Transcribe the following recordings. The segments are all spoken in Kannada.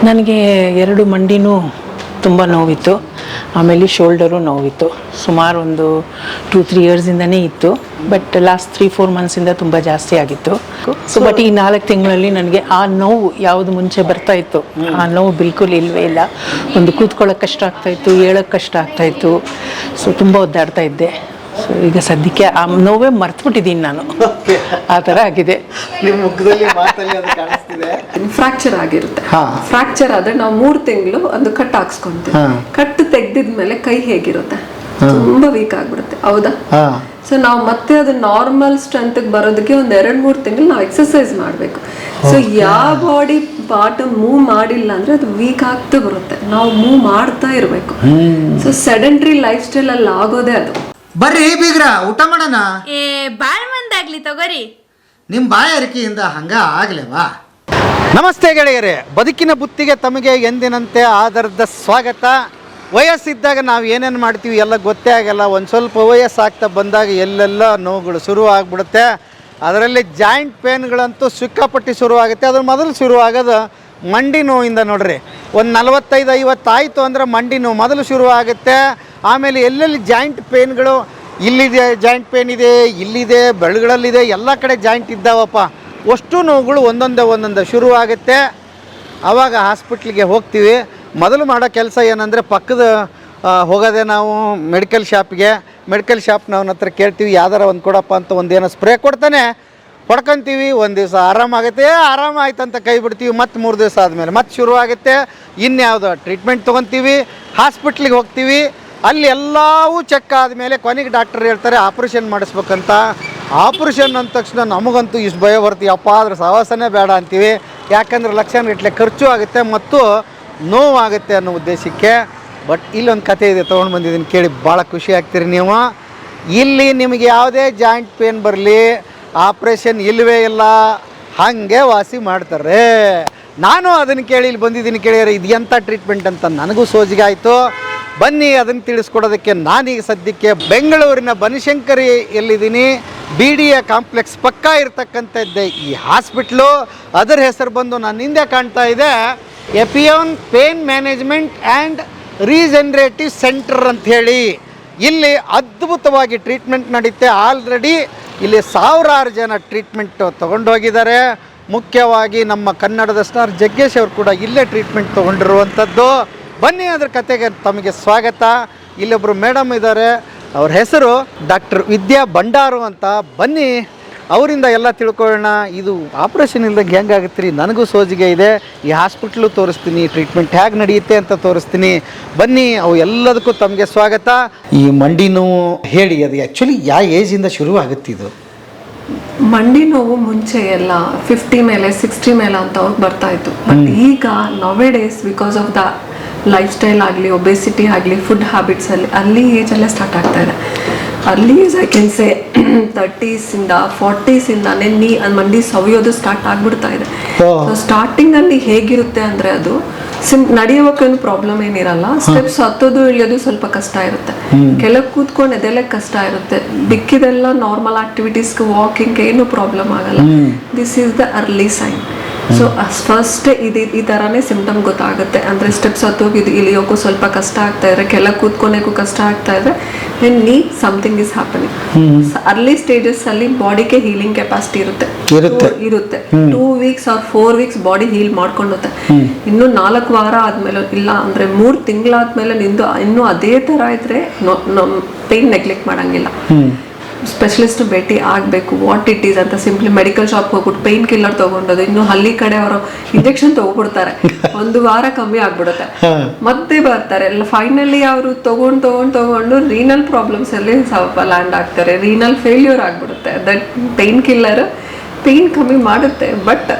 ನನಗೆ 2 ಮಂಡಿನೂ ತುಂಬ ನೋವಿತ್ತು, ಆಮೇಲೆ ಶೋಲ್ಡರು ನೋವಿತ್ತು. ಸುಮಾರು ಒಂದು 2-3 ಇಯರ್ಸಿಂದನೇ ಇತ್ತು, ಬಟ್ ಲಾಸ್ಟ್ 3-4 ಮಂತ್ಸಿಂದ ತುಂಬ ಜಾಸ್ತಿ ಆಗಿತ್ತು. ಸೊ ಬಟ್ ಈ 4 ತಿಂಗಳಲ್ಲಿ ನನಗೆ ಆ ನೋವು ಯಾವುದು ಮುಂಚೆ ಬರ್ತಾ ಇತ್ತು ಆ ನೋವು ಬಿಲ್ಕುಲ್ ಇಲ್ಲವೇ ಇಲ್ಲ. ಒಂದು ಕೂತ್ಕೊಳ್ಳೋಕೆ ಕಷ್ಟ ಆಗ್ತಾಯಿತ್ತು, ಹೇಳೋಕ್ಕೆ ಕಷ್ಟ ಆಗ್ತಾಯಿತ್ತು. ಸೊ ತುಂಬ ಒದ್ದಾಡ್ತಾ ಇದ್ದೆ. ಸೊ ಈಗ ಸದ್ಯಕ್ಕೆ ಆ ನೋವೇ ಮರ್ತ್ಬಿಟ್ಟಿದ್ದೀನಿ ನಾನು, ಆ ಥರ ಆಗಿದೆ. ನಿಮ್ಮ ಮುಖದಲ್ಲಿ ಮಾತಲ್ಲಿ ಅದು ಕಾಣಿಸ್ತಿದೆ. ಫ್ರಾಕ್ಚರ್ ಆಗಿರುತ್ತೆ. ಫ್ರಾಕ್ಚರ್ ಆದ್ರೆ ನಾವು 3 ತಿಂಗಳು ಒಂದು ಕಟ್ ಹಾಕ್ಸ್ಕೊಂತೀವಿ. ಕಟ್ ತೆಗ್ದಿದ್ಮೇಲೆ ಕೈ ಹೇಗಿರುತ್ತೆ, ತುಂಬಾ ವೀಕ್ ಆಗ್ಬಿಡುತ್ತೆ, ಹೌದಾ? ಸೊ ನಾವು ಮತ್ತೆ ಅದು ನಾರ್ಮಲ್ ಸ್ಟ್ರೆಂತ್ ಬರೋದಕ್ಕೆ ಒಂದು 2-3 ತಿಂಗಳು ನಾವು ಎಕ್ಸರ್ಸೈಸ್ ಮಾಡಬೇಕು. ಸೊ ಯಾವ ಬಾಡಿ ಪಾರ್ಟ್ ಮೂವ್ ಮಾಡಿಲ್ಲ ಅಂದ್ರೆ ಅದು ವೀಕ್ ಆಗ್ತಾ ಬರುತ್ತೆ. ನಾವು ಮೂವ್ ಮಾಡ್ತಾ ಇರಬೇಕು. ಸೊ ಸೆಡೆಂಟ್ರಿ ಲೈಫ್ ಸ್ಟೈಲ್ ಅಲ್ಲಿ ಆಗೋದೇ ಅದು. ಬರ್ರಿ ಬೀಗ್ರ, ಊಟ ಮಾಡೋಣ. ಬಾಳ್ ಮಂದಾಗ್ಲಿ ತಗೋರಿ. ನಿಮ್ಮ ಬಾಯಾರಿಕೆಯಿಂದ ಹಂಗ ಆಗ್ಲೇವಾ? ನಮಸ್ತೆ ಗೆಳೆಯರೇ, ಬದುಕಿನ ಬುತ್ತಿಗೆ ತಮಗೆ ಎಂದಿನಂತೆ ಆಧಾರದ ಸ್ವಾಗತ. ವಯಸ್ಸಿದ್ದಾಗ ನಾವು ಏನೇನು ಮಾಡ್ತೀವಿ ಎಲ್ಲ ಗೊತ್ತೇ ಆಗಲ್ಲ. ಒಂದು ಸ್ವಲ್ಪ ವಯಸ್ಸಾಗ್ತಾ ಬಂದಾಗ ಎಲ್ಲೆಲ್ಲ ನೋವುಗಳು ಶುರು ಆಗಿಬಿಡುತ್ತೆ. ಅದರಲ್ಲಿ ಜಾಯಿಂಟ್ ಪೇನ್ಗಳಂತೂ ಸಿಕ್ಕಾಪಟ್ಟಿ ಶುರುವಾಗುತ್ತೆ. ಅದ್ರ ಮೊದಲು ಶುರುವಾಗೋದು ಮಂಡಿ ನೋವಿಂದ ನೋಡ್ರಿ. ಒಂದು 45-50 ಆಯಿತು ಅಂದರೆ ಮಂಡಿ ನೋವು ಮೊದಲು ಶುರುವಾಗುತ್ತೆ. ಆಮೇಲೆ ಎಲ್ಲೆಲ್ಲಿ ಜಾಯಿಂಟ್ ಪೇನ್ಗಳು, ಇಲ್ಲಿದೆ ಜಾಯಿಂಟ್ ಪೇನ್ ಇದೆ, ಇಲ್ಲಿದೆ, ಬೆರಳುಗಳಲ್ಲಿದೆ, ಎಲ್ಲ ಕಡೆ ಜಾಯಿಂಟ್ ಇದ್ದಾವಪ್ಪ. ಅಷ್ಟು ನೋವುಗಳು ಒಂದೊಂದೇ ಶುರುವಾಗುತ್ತೆ. ಆವಾಗ ಹಾಸ್ಪಿಟ್ಲಿಗೆ ಹೋಗ್ತೀವಿ. ಮೊದಲು ಮಾಡೋ ಕೆಲಸ ಏನಂದರೆ ಪಕ್ಕದ ಹೋಗೋದೆ ನಾವು ಮೆಡಿಕಲ್ ಶಾಪ್ನವನ ಹತ್ರ ಕೇಳ್ತೀವಿ, ಯಾವ್ದಾರ ಒಂದು ಕೊಡಪ್ಪ ಅಂತ ಒಂದೇನೋ ಸ್ಪ್ರೇ ಕೊಡ್ತಾನೆ, ಹೊಡ್ಕೊತೀವಿ. ಒಂದು ದಿವಸ ಆರಾಮಾಗುತ್ತೆ, ಆರಾಮಾಯ್ತು ಅಂತ ಕೈ ಬಿಡ್ತೀವಿ. ಮತ್ತು 3 ದಿವಸ ಆದಮೇಲೆ ಮತ್ತೆ ಶುರುವಾಗುತ್ತೆ. ಇನ್ಯಾವುದೋ ಟ್ರೀಟ್ಮೆಂಟ್ ತೊಗೊತೀವಿ, ಹಾಸ್ಪಿಟ್ಲಿಗೆ ಹೋಗ್ತೀವಿ. ಅಲ್ಲಿ ಎಲ್ಲವೂ ಚೆಕ್ ಆದಮೇಲೆ ಕೊನೆಗೆ ಡಾಕ್ಟರ್ ಹೇಳ್ತಾರೆ ಆಪ್ರೇಷನ್ ಮಾಡಿಸ್ಬೇಕಂತ. ಆಪ್ರೇಷನ್ ಅಂದ ತಕ್ಷಣ ನಮಗಂತೂ ಇಷ್ಟು ಭಯ ಬರ್ತೀವಿ, ಅಪ್ಪ ಅದ್ರ ಸಹವಾಸನೇ ಬೇಡ ಅಂತೀವಿ. ಯಾಕಂದರೆ ಲಕ್ಷಗಟ್ಟಲೆ ಖರ್ಚು ಆಗುತ್ತೆ ಮತ್ತು ನೋವಾಗುತ್ತೆ ಅನ್ನೋ ಉದ್ದೇಶಕ್ಕೆ. ಬಟ್ ಇಲ್ಲೊಂದು ಕತೆ ಇದೆ, ತೊಗೊಂಡು ಬಂದಿದ್ದೀನಿ, ಕೇಳಿ ಭಾಳ ಖುಷಿ ಆಗ್ತೀರಿ ನೀವು. ಇಲ್ಲಿ ನಿಮಗೆ ಯಾವುದೇ ಜಾಯಿಂಟ್ ಪೇನ್ ಬರಲಿ, ಆಪ್ರೇಷನ್ ಇಲ್ಲವೇ ಇಲ್ಲ, ಹಾಗೆ ವಾಸಿ ಮಾಡ್ತಾರೆ. ನಾನು ಅದನ್ನು ಕೇಳಿ ಇಲ್ಲಿ ಬಂದಿದ್ದೀನಿ. ಕೇಳಿದರೆ ಇದು ಎಂಥ ಟ್ರೀಟ್ಮೆಂಟ್ ಅಂತ ನನಗೂ ಸೋಜಿಗೆ ಆಯಿತು. ಬನ್ನಿ ಅದನ್ನು ತಿಳಿಸ್ಕೊಡೋದಕ್ಕೆ ನಾನೀಗ ಸದ್ಯಕ್ಕೆ ಬೆಂಗಳೂರಿನ ಬನಶಂಕರಿ ಎಲ್ಲಿದ್ದೀನಿ. BDA ಕಾಂಪ್ಲೆಕ್ಸ್ ಪಕ್ಕ ಇರ್ತಕ್ಕಂಥದ್ದೇ ಈ ಹಾಸ್ಪಿಟ್ಲು. ಅದರ ಹೆಸರು ಬಂದು ನನ್ನ ಹಿಂದೆ ಕಾಣ್ತಾ ಇದೆ, Epione pain management and regenerative centre ಅಂಥೇಳಿ. ಇಲ್ಲಿ ಅದ್ಭುತವಾಗಿ ಟ್ರೀಟ್ಮೆಂಟ್ ನಡೀತೆ. ಆಲ್ರೆಡಿ ಇಲ್ಲಿ 1000 ಜನ ಟ್ರೀಟ್ಮೆಂಟ್ ತೊಗೊಂಡೋಗಿದ್ದಾರೆ. ಮುಖ್ಯವಾಗಿ ನಮ್ಮ ಕನ್ನಡದ ಸ್ಟಾರ್ ಜಗ್ಗೇಶ್ ಅವರು ಕೂಡ ಇಲ್ಲೇ ಟ್ರೀಟ್ಮೆಂಟ್ ತೊಗೊಂಡಿರುವಂಥದ್ದು. ಬನ್ನಿ ಅದ್ರ ಕತೆಗೆ ತಮಗೆ ಸ್ವಾಗತ. ಇಲ್ಲೊಬ್ಬರು ಮೇಡಮ್ ಇದ್ದಾರೆ, ಅವ್ರ ಹೆಸರು ಡಾಕ್ಟರ್ ವಿದ್ಯಾ ಭಂಡಾರು ಅಂತ. ಬನ್ನಿ ಅವರಿಂದ ಎಲ್ಲ ತಿಳ್ಕೊಳ್ಳೋಣ. ಇದು ಆಪ್ರೇಷನ್ ಇಲ್ದಂಗೆ ಹೆಂಗಾಗುತ್ತೆ ರೀ, ನನಗೂ ಸೋಜಿಗೆ ಇದೆ. ಈ ಹಾಸ್ಪಿಟ್ಲು ತೋರಿಸ್ತೀನಿ, ಟ್ರೀಟ್ಮೆಂಟ್ ಹೇಗೆ ನಡೆಯುತ್ತೆ ಅಂತ ತೋರಿಸ್ತೀನಿ. ಬನ್ನಿ, ಅವು ಎಲ್ಲದಕ್ಕೂ ತಮಗೆ ಸ್ವಾಗತ. ಈ ಮಂಡಿ ನೋವು ಹೇಳಿ, ಅದು ಆ್ಯಕ್ಚುಲಿ ಯಾವ ಏಜಿಂದ ಶುರು ಆಗುತ್ತೆ ಇದು? ಮಂಡಿ ನೋವು ಮುಂಚೆ ಎಲ್ಲ 50 ಮೇಲೆ 60 ಮೇಲೆ ಅಂತ ಅವ್ರಿಗೆ ಬರ್ತಾ ಇತ್ತು. ಬಟ್ ಈಗ ನವೆ days because of the life style ಆಗಲಿ, ಒಬೆಸಿಟಿ ಆಗಲಿ, ಫುಡ್ ಹ್ಯಾಬಿಟ್ಸ್ ಅಲ್ಲಿ ಏಜಲ್ಲೇ ಸ್ಟಾರ್ಟ್ ಆಗ್ತಾ ಇದೆ. Early age I can say 30s ಇಂದ 40s ಮಂಡಿ ಸವಿಯೋದು ಸ್ಟಾರ್ಟ್ ಆಗ್ಬಿಡ್ತಾ ಇದೆ. ಸ್ಟಾರ್ಟಿಂಗ್ ಅಲ್ಲಿ ಹೇಗಿರುತ್ತೆ ಅಂದ್ರೆ ಅದು ನಡೆಯೋಕೇನು ಪ್ರಾಬ್ಲಮ್ ಏನಿರಲ್ಲ. ಸ್ಟೆಪ್ಸ್ ಹತ್ತೋದು ಇಳಿಯೋದು ಸ್ವಲ್ಪ ಕಷ್ಟ ಇರುತ್ತೆ, ಕೆಳಗೆ ಕೂತ್ಕೊಂಡು ಎದೆಲೆ ಕಷ್ಟ ಇರುತ್ತೆ. ಬಿಕ್ಕಿದೆಲ್ಲ ನಾರ್ಮಲ್ ಆಕ್ಟಿವಿಟೀಸ್, ವಾಕಿಂಗ್ ಏನು ಪ್ರಾಬ್ಲಮ್ ಆಗಲ್ಲ. This is the early sign. So first ಈ ಥರನೇ ಸಿಂಪ್ಟಮ್ ಗೊತ್ತಾಗುತ್ತೆ. ಅಂದರೆ ಸ್ಟೆಪ್ಸ್ ಹತ್ತೋಗಿ ಇಳಿಯೋಕ್ಕೂ ಸ್ವಲ್ಪ ಕಷ್ಟ ಆಗ್ತಾ ಇದ್ರೆ, ಕೆಳಗೆ ಕೂತ್ಕೊಳಕ್ಕೂ ಕಷ್ಟ ಆಗ್ತಾ ಇದ್ರೆ, something is happening. Early stages ಅಲ್ಲಿ ಬಾಡಿಗೆ ಹೀಲಿಂಗ್ ಕೆಪಾಸಿಟಿ ಇರುತ್ತೆ. 2 weeks or 4 weeks body heal ಮಾಡ್ಕೊಂಡುತ್ತೆ. ಇನ್ನು 4 ವಾರ ಆದ್ಮೇಲೆ, ಇಲ್ಲ ಅಂದ್ರೆ 3 ತಿಂಗಳಾದ್ಮೇಲೆ ನಿಂದು ಇನ್ನೂ ಅದೇ ತರ ಇದ್ರೆ ಪೇನ್ ನೆಗ್ಲೆಕ್ಟ್ ಮಾಡಂಗಿಲ್ಲ. ಸ್ಪೆಷಲಿಸ್ಟ್ ಭೇಟಿ ಆಗಬೇಕು. ವಾಟ್ ಇಟ್ ಈಸ್ ಅಂತ ಸಿಂಪ್ಲಿ ಮೆಡಿಕಲ್ ಶಾಪ್ ಹೋಗ್ಬಿಟ್ಟು ಪೇನ್ ಕಿಲ್ಲರ್ ತಗೊಂಡೋದು, ಇನ್ನು ಹಳ್ಳಿ ಕಡೆ ಅವರು ಇಂಜೆಕ್ಷನ್ ತಗೋಬಿಡ್ತಾರೆ, 1 ವಾರ ಕಮ್ಮಿ ಆಗ್ಬಿಡುತ್ತೆ, ಮತ್ತೆ ಬರ್ತಾರೆ. ಫೈನಲಿ ಅವರು ತಗೊಂಡು ರೀನಲ್ ಪ್ರಾಬ್ಲಮ್ಸ್ ಅಲ್ಲಿ ಸ್ವಲ್ಪ ಲ್ಯಾಂಡ್ ಆಗ್ತಾರೆ. ರೀನಲ್ ಫೇಲ್ಯೂರ್ ಆಗ್ಬಿಡುತ್ತೆ. ದಟ್ ಪೇನ್ ಕಿಲ್ಲರ್ ಪೇನ್ ಕಮ್ಮಿ ಮಾಡುತ್ತೆ, but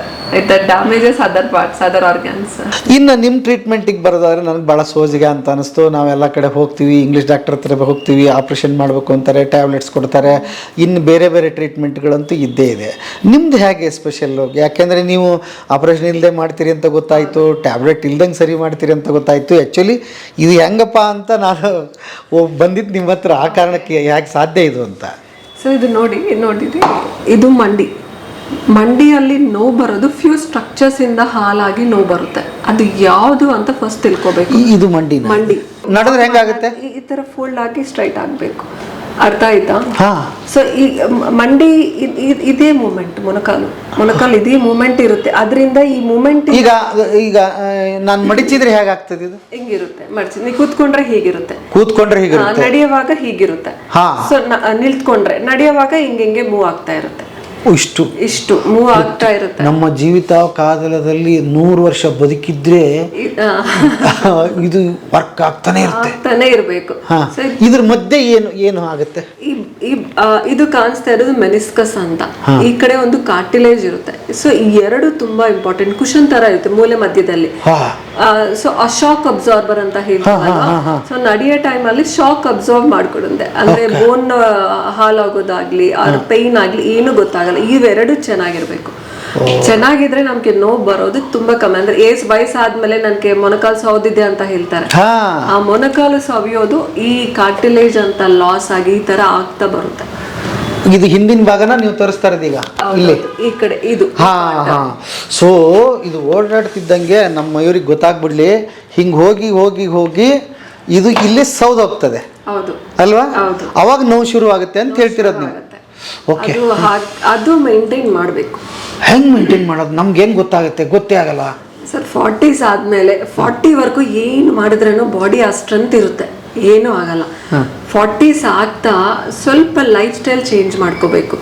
the damages other parts, other organs. ಇನ್ನು ನಿಮ್ಮ ಟ್ರೀಟ್ಮೆಂಟಿಗೆ ಬರೋದಾದ್ರೆ ನನಗೆ ಭಾಳ ಸೋಜಿಗೆ ಅಂತ ಅನಿಸ್ತು. ನಾವೆಲ್ಲ ಕಡೆ ಹೋಗ್ತೀವಿ, ಇಂಗ್ಲೀಷ್ ಡಾಕ್ಟರ್ ಹತ್ರ ಹೋಗ್ತೀವಿ, ಆಪ್ರೇಷನ್ ಮಾಡಬೇಕು ಅಂತಾರೆ, ಟ್ಯಾಬ್ಲೆಟ್ಸ್ ಕೊಡ್ತಾರೆ, ಇನ್ನು ಬೇರೆ ಬೇರೆ ಟ್ರೀಟ್ಮೆಂಟ್ಗಳಂತೂ ಇದ್ದೇ ಇದೆ. ನಿಮ್ದು ಹೇಗೆ ಸ್ಪೆಷಲ್ಲು? ಯಾಕೆಂದರೆ ನೀವು ಆಪ್ರೇಷನ್ ಇಲ್ಲದೆ ಮಾಡ್ತೀರಿ ಅಂತ ಗೊತ್ತಾಯಿತು, ಟ್ಯಾಬ್ಲೆಟ್ ಇಲ್ದಂಗೆ ಸರಿ ಮಾಡ್ತೀರಿ ಅಂತ ಗೊತ್ತಾಯಿತು. ಆ್ಯಕ್ಚುಲಿ ಇದು ಹೆಂಗಪ್ಪ ಅಂತ ನಾನು ಬಂದಿದ್ದು ನಿಮ್ಮ ಹತ್ರ ಆ ಕಾರಣಕ್ಕೆ, ಯಾಕೆ ಸಾಧ್ಯ ಇದು ಅಂತ. ಸೊ ಇದು ನೋಡಿದ್ರಿ, ಇದು ಮಂಡಿ ಮಂಡಿಯಲ್ಲಿ ನೋವು ಬರೋದು ಫ್ಯೂ ಸ್ಟ್ರಕ್ಚರ್ಸ್ ಇಂದ ಹಾಲಾಗಿ ನೋವು ಬರುತ್ತೆ. ಅದು ಯಾವುದು ಅಂತ ಫಸ್ಟ್ ತಿಳ್ಕೊಬೇಕು. ಇದು ಮಂಡಿ ನಡೆದ್ರೆ ಹೆಂಗಾಗುತ್ತೆ? ಈ ತರ ಫೋಲ್ಡ್ ಆಗಿ ಸ್ಟ್ರೈಟ್ ಆಗ್ಬೇಕು. ಅರ್ಥ ಆಯ್ತಾ? ಹಾ. ಸೊ ಈ ಮಂಡಿ ಇದೇ ಮೂಮೆಂಟ್, ಮೊಣಕಾಲು ಇದೇ ಮೂಮೆಂಟ್ ಇರುತ್ತೆ. ಅದರಿಂದ ಈ ಮೂಮೆಂಟ್ ಈಗ ನಾನು ಮಡಿಚಿದ್ರೆ ಹೇಗಾಗ್ತದೆ? ಇದು ಹಿಂಗಿರುತ್ತೆ. ಮಡಿಸಿ ನೀವು ಕೂತ್ಕೊಂಡ್ರೆ ಹೀಗಿರುತ್ತೆ, ನಡೆಯುವಾಗ ಹೀಗಿರುತ್ತೆ. ಸೊ ನಿಲ್ತ್ಕೊಂಡ್ರೆ ನಡೆಯುವಾಗ ಹಿಂಗೆ ಮೂವ್ ಆಗ್ತಾ ಇರುತ್ತೆ. ಇಷ್ಟು ಮೂವ್ ಆಗ್ತಾ ಇರುತ್ತೆ. ನಮ್ಮ ಜೀವಿತ ಕಾಲದಲ್ಲಿ 100 ವರ್ಷ ಬದುಕಿದ್ರೆ ಇದು ವರ್ಕ್ ಆಗ್ತಾನೆ ಇರಬೇಕು. ಇದ್ರ ಮಧ್ಯೆ ಏನು ಆಗುತ್ತೆ? ಇದು ಕಾಣಿಸ್ತಾ ಇರೋದು ಮೆನಿಸ್ಕಸ್ ಅಂತ. ಈ ಕಡೆ ಒಂದು ಕಾರ್ಟಿಲೇಜ್ ಇರುತ್ತೆ. ಸೊ ಈ ಎರಡು ತುಂಬಾ ಇಂಪಾರ್ಟೆಂಟ್. ಕುಶನ್ ತರ ಇರುತ್ತೆ ಮೂಲೆ ಮಧ್ಯದಲ್ಲಿ. ಸೊ ಆ ಶಾಕ್ ಅಬ್ಸಾರ್ಬರ್ ಅಂತ ಹೇಳ್ತೀವಲ್ಲ. ಸೊ ನಡೆಯೋ ಟೈಮ್ ಅಲ್ಲಿ ಶಾಕ್ ಅಬ್ಸಾರ್ಬ್ ಮಾಡ್ಕೊಡುತ್ತೆ. ಅಂದ್ರೆ ಬೋನ್ ಹಾಲಾಗೋದಾಗ್ಲಿ ಪೈನ್ ಆಗ್ಲಿ ಏನು ಗೊತ್ತಾಗಲ್ಲ. ಇವೆರಡು ಚೆನ್ನಾಗಿರ್ಬೇಕು. ಚೆನ್ನಾಗಿದ್ರೆ ನಮ್ಗೆ ನೋವು ಬರೋದು ತುಂಬಾ ಕಮ್ಮಿ. ಅಂದ್ರೆ ವಯಸ್ಸಾದ್ಮೇಲೆ ನನ್ಗೆ ಮೊಣಕಾಲು ಸವದಿದೆ ಅಂತ ಹೇಳ್ತಾರೆ. ಆ ಮೊಣಕಾಲು ಸವಿಯೋದು ಈ ಕಾರ್ಟಿಲೇಜ್ ಅಂತ ಲಾಸ್ ಆಗಿ ಈ ತರ ಆಗ್ತಾ ಬರುತ್ತೆ. ಇದು ಹಿಂದಿನ ಭಾಗನ ನೀವು ತೋರಿಸ್ತಾ ಇರೋದು ಈಗ ಇಲ್ಲಿ ಈ ಕಡೆ ಇದು. ಸೊ ಇದು ಓಡಾಡ್ತಿದ್ದಂಗೆ ನಮ್ಮ ಮಯೂರಿಗೆ ಗೊತ್ತಾಗ್ಬಿಡ್ಲಿ, ಹಿಂಗ್ ಹೋಗಿ ಹೋಗಿ ಹೋಗಿ ಇದು ಇಲ್ಲಿ ಸೌದೋಗ್ತದೆ ಅಲ್ವಾ? ಅವಾಗ ನೋವು ಶುರು ಆಗುತ್ತೆ ಅಂತ ಹೇಳ್ತಿರೋದು ನೀವು. ಓಕೆ, ಅದು ಮೇಂಟೈನ್ ಮಾಡಬೇಕು. ಹೆಂಗ್ ಮೇಂಟೈನ್ ಮಾಡೋದು? ನಮ್ಗೆ ಏನ್ ಗೊತ್ತಾಗುತ್ತೆ? ಗೊತ್ತೇ ಆಗಲ್ಲ ಸರ್. 40s ಆದ್ಮೇಲೆ 40ವರೆಗೂ ಏನು ಮಾಡಿದ್ರೇನು ಬಾಡಿ ಆ ಸ್ಟ್ರೆಂತ್ ಇರುತ್ತೆ, ಏನೂ ಆಗಲ್ಲ. 40s ಆಗ್ತಾ ಸ್ವಲ್ಪ ಲೈಫ್ ಸ್ಟೈಲ್ ಚೇಂಜ್ ಮಾಡ್ಕೋಬೇಕು.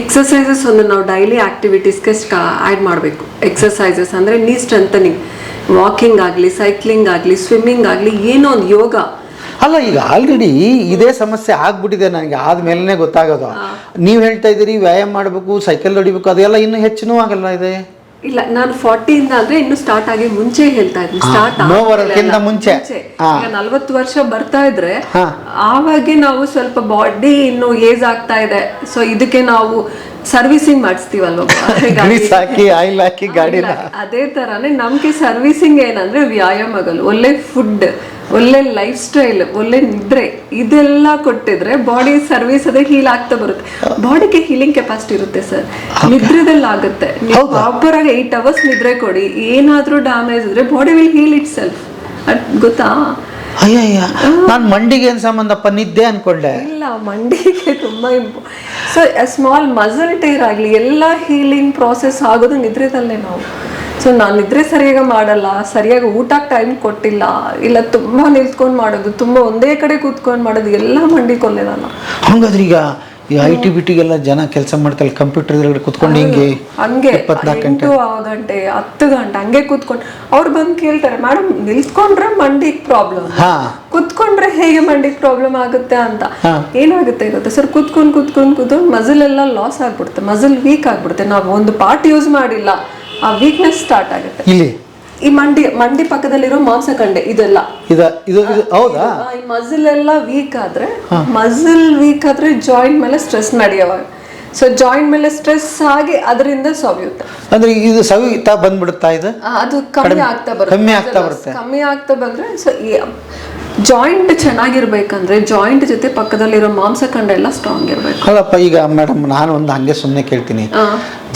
ಎಕ್ಸಸೈಸಸ್ ಒಂದು ನಾವು ಡೈಲಿ ಆಕ್ಟಿವಿಟೀಸ್ಗೆ ಆ್ಯಡ್ ಮಾಡಬೇಕು. ಎಕ್ಸಸೈಸಸ್ ಅಂದರೆ ನೀ ಸ್ಟ್ರೆಂಥನಿಂಗ್, ವಾಕಿಂಗ್ ಆಗಲಿ, ಸೈಕ್ಲಿಂಗ್ ಆಗಲಿ, ಸ್ವಿಮ್ಮಿಂಗ್ ಆಗಲಿ, ಏನೋ ಒಂದು ಯೋಗ. ಅಲ್ಲ, ಈಗ ಆಲ್ರೆಡಿ ಇದೇ ಸಮಸ್ಯೆ ಆಗ್ಬಿಟ್ಟಿದೆ ನನಗೆ, ಆದ್ಮೇಲೆ ಗೊತ್ತಾಗೋದು. ನೀವು ಹೇಳ್ತಾ ಇದ್ದೀರಿ ವ್ಯಾಯಾಮ ಮಾಡಬೇಕು, ಸೈಕಲ್ ಹೊಡಿಬೇಕು, ಅದೆಲ್ಲ ಇನ್ನೂ ಹೆಚ್ಚಿನೂ ಆಗಲ್ಲ ಇದೆ. ಇಲ್ಲ, ನಾನು 40 ಇಂದ ಅಂದ್ರೆ ಇನ್ನು ಸ್ಟಾರ್ಟ್ ಆಗಿ ಮುಂಚೆ ಹೇಳ್ತಾ ಇದ್ದೀನಿ. ಸ್ಟಾರ್ಟ್ ಮುಂಚೆ 40 ವರ್ಷ ಬರ್ತಾ ಇದ್ರೆ ಆವಾಗ ನಾವು ಸ್ವಲ್ಪ ಬಾಡಿ ಇನ್ನು ಏಜ್ ಆಗ್ತಾ ಇದೆ. ಸೊ ಇದಕ್ಕೆ ನಾವು ಸರ್ವಿಸಿಂಗ್ ಮಾಡಿಸ್ತೀವಲ್ವ, ಆಯಿಲ್ ಹಾಕಿ ಗಾಡಿನ. ಅದೇ ತರಾನೇ ನಮ್ಗೆ ಸರ್ವಿಸಿಂಗ್ ಏನಂದ್ರೆ ವ್ಯಾಯಾಮಗಳು, ಒಳ್ಳೆ ಫುಡ್, ಒಳ್ಳೆ ಲೈಫ್ ಸ್ಟೈಲ್, ಒಳ್ಳೆ ನಿದ್ರೆ, ಇದೆಲ್ಲ ಕೊಟ್ಟಿದ್ರೆ ಬಾಡಿ ಸರ್ವಿಸ್ ಅದೇ ಹೀಲ್ ಆಗ್ತಾ ಬರುತ್ತೆ. ಬಾಡಿಗೆ ಹೀಲಿಂಗ್ ಕೆಪಾಸಿಟಿ ಇರುತ್ತೆ ಸರ್, ನಿದ್ರೆದಲ್ಲಿ ಆಗುತ್ತೆ. ನೀವು ಪ್ರಾಪರ್ ಆಗಿ 8 hours ನಿದ್ರೆ ಕೊಡಿ, ಏನಾದ್ರೂ ಡ್ಯಾಮೇಜ್ ಇದ್ರೆ body will heal itself. ಗೊತ್ತಾ? ಅಯ್ಯಯ್ಯ, ನಾನು ಮಂಡಿಗೆ ಏನ್ ಸಂಬಂಧಪ್ಪ, ನಿದ್ದೆ ಅನ್ಕೊಂಡೆ. ಇಲ್ಲ, ಮಂಡಿಗೆ ತುಂಬಾ ಸೊ ಸ್ಮಾಲ್ ಮಸಲ್ ಟೇರ್ ಆಗ್ಲಿ ಎಲ್ಲ ಹೀಲಿಂಗ್ ಪ್ರಾಸೆಸ್ ಆಗೋದು ನಿದ್ರೆದಲ್ಲೇ ನಾವು. ಸೊ ನಾನು ನಿದ್ರೆ ಸರಿಯಾಗಿ ಮಾಡಲ್ಲ, ಸರಿಯಾಗಿ ಊಟಕ್ಕೆ ಟೈಮ್ ಕೊಟ್ಟಿಲ್ಲ, ಇಲ್ಲ ತುಂಬಾ ನಿಲ್ತ್ಕೊಂಡು ಮಾಡೋದು, ತುಂಬಾ ಒಂದೇ ಕಡೆ ಕೂತ್ಕೊಂಡು ಮಾಡೋದು, ಎಲ್ಲ ಮಂಡಿ ಕೊಲ್ಲೆದಲ್ಲ. ಹಂಗಾದ್ರೆ ಈಗ ಈ IT ಬಿಟಿಗೆಲ್ಲ ಜನ ಕೆಲಸ ಮಾಡ್ತಾರೆ, ಕಂಪ್ಯೂಟರ್ ಕುತ್ಕೊಂಡು ಹಂಗೆ 24 ಗಂಟೆ 10 ಗಂಟೆ ಹಂಗೆ ಕೂತ್ಕೊಂಡು ಅವ್ರು ಬಂದು ಕೇಳ್ತಾರೆ, ಮೇಡಮ್ ನಿಲ್ತ್ಕೊಂಡ್ರೆ ಮಂಡಿಗೆ ಪ್ರಾಬ್ಲಮ್, ಕುತ್ಕೊಂಡ್ರೆ ಹೇಗೆ ಮಂಡಿಗೆ ಪ್ರಾಬ್ಲಮ್ ಆಗುತ್ತೆ ಅಂತ. ಏನಾಗುತ್ತೆ ಗೊತ್ತಾ ಸರ್, ಕೂತ್ಕೊಂಡು ಮಸಲ್ ಎಲ್ಲ ಲಾಸ್ ಆಗ್ಬಿಡುತ್ತೆ, ಮಸಲ್ ವೀಕ್ ಆಗ್ಬಿಡುತ್ತೆ. ನಾವು ಒಂದು ಪಾರ್ಟ್ ಯೂಸ್ ಮಾಡಿಲ್ಲ, ಆ ವೀಕ್ನೆಸ್ ಸ್ಟಾರ್ಟ್ ಆಗುತ್ತೆ. ಇಲ್ಲಿ ಈ ಮಂಡಿ ಪಕ್ಕದಲ್ಲಿರೋ ಮಾಂಸಖಂಡೆ ಇದೆಲ್ಲ ಹೌದಾ? ಈ ಮಸಲ್ ಎಲ್ಲ ವೀಕ್ ಆದ್ರೆ ಜಾಯಿಂಟ್ ಮೇಲೆ ಸ್ಟ್ರೆಸ್ ನಡೆಯುವಾಗ, ಸೊ ಜಾಯಿಂಟ್ ಮೇಲೆ ಸ್ಟ್ರೆಸ್ ಆಗಿ ಅದರಿಂದ ಸವಿಯುತ್ತೆ. ಅಂದ್ರೆ ಇದು ಸವಿತಾ ಬಂದ್ಬಿಡುತ್ತಾ? ಇದು ಅದು ಕಮ್ಮಿ ಆಗ್ತಾ ಬಂದ್ರೆ ಸೊ ಜಾಯಿಂಟ್ ಚೆನ್ನಾಗಿರ್ಬೇಕಂದ್ರೆ ಜಾಯಿಂಟ್ ಜೊತೆ ಪಕ್ಕದಲ್ಲಿರೋ ಮಾಂಸಖಂಡ ಎಲ್ಲ ಸ್ಟ್ರಾಂಗ್ ಇರ್ಬೇಕು. ಅಲ್ಲಪ್ಪ, ಈಗ ಮೇಡಮ್ ನಾನು ಒಂದು ಹಂಗೆ ಸುಮ್ಮನೆ ಕೇಳ್ತೀನಿ,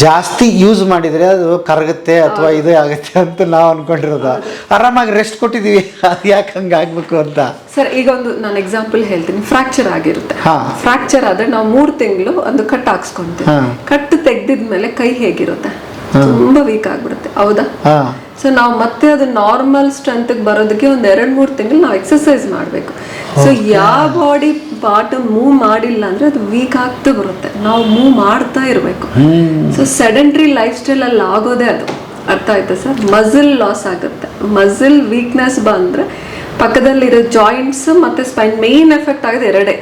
ಜಾಸ್ತಿ ಯೂಸ್ ಮಾಡಿದ್ರೆ ಅದು ಕರಗುತ್ತೆ ಅಥವಾ ಇದೇ ಆಗುತ್ತೆ ಅಂತ ನಾವು ಅನ್ಕೊಂಡಿರೋದು. ಆರಾಮಾಗಿ ರೆಸ್ಟ್ ಕೊಟ್ಟಿದೀವಿ, ಅದು ಯಾಕೆ ಹಂಗೆ ಆಗ್ಬೇಕು ಅಂತ. ಸರ್, ಈಗ ಒಂದು ನಾನು ಎಕ್ಸಾಂಪಲ್ ಹೇಳ್ತೀನಿ. ಫ್ರಾಕ್ಚರ್ ಆಗಿರುತ್ತೆ, ಫ್ರಾಕ್ಚರ್ ಆದ್ರೆ ನಾವು 3 ತಿಂಗಳು ಒಂದು ಕಟ್ ಹಾಕ್ಸ್ಕೊಂತೀವಿ. ಕಟ್ ತೆಗ್ದಿದ್ಮೇಲೆ ಕೈ ಹೇಗಿರುತ್ತೆ? ತುಂಬಾ ವೀಕ್ ಆಗ್ಬಿಡುತ್ತೆ, ಹೌದಾ? ಸೊ ನಾವು ಮತ್ತೆ ಅದು ನಾರ್ಮಲ್ ಸ್ಟ್ರೆಂತ್ ಬರೋದಕ್ಕೆ ಒಂದು 2-3 ತಿಂಗಳು ನಾವು ಎಕ್ಸರ್ಸೈಸ್ ಮಾಡಬೇಕು. ಸೊ ಯಾವ ಬಾಡಿ ಪಾರ್ಟ್ ಮೂವ್ ಮಾಡಿಲ್ಲ ಅಂದ್ರೆ ಅದು ವೀಕ್ ಆಗ್ತಾ ಬರುತ್ತೆ, ನಾವು ಮೂವ್ ಮಾಡ್ತಾ ಇರಬೇಕು. ಸೊ ಸೆಡೆಂಟ್ರಿ ಲೈಫ್ ಸ್ಟೈಲ್ ಅಲ್ಲಿ ಆಗೋದೇ ಅದು. ಅರ್ಥ ಆಯ್ತಾ ಸರ್? ಮಸಲ್ ಲಾಸ್ ಆಗುತ್ತೆ, ಮಸಲ್ ವೀಕ್ನೆಸ್ ಬಂದ್ರೆ ಪಕ್ಕದಲ್ಲಿರೋ ಜಾಯಿಂಟ್ಸ್ ಮತ್ತೆ ಸ್ಪೈನ್ ಮೇನ್ ಎಫೆಕ್ಟ್ ಆಗೋದು ಎರಡೇ,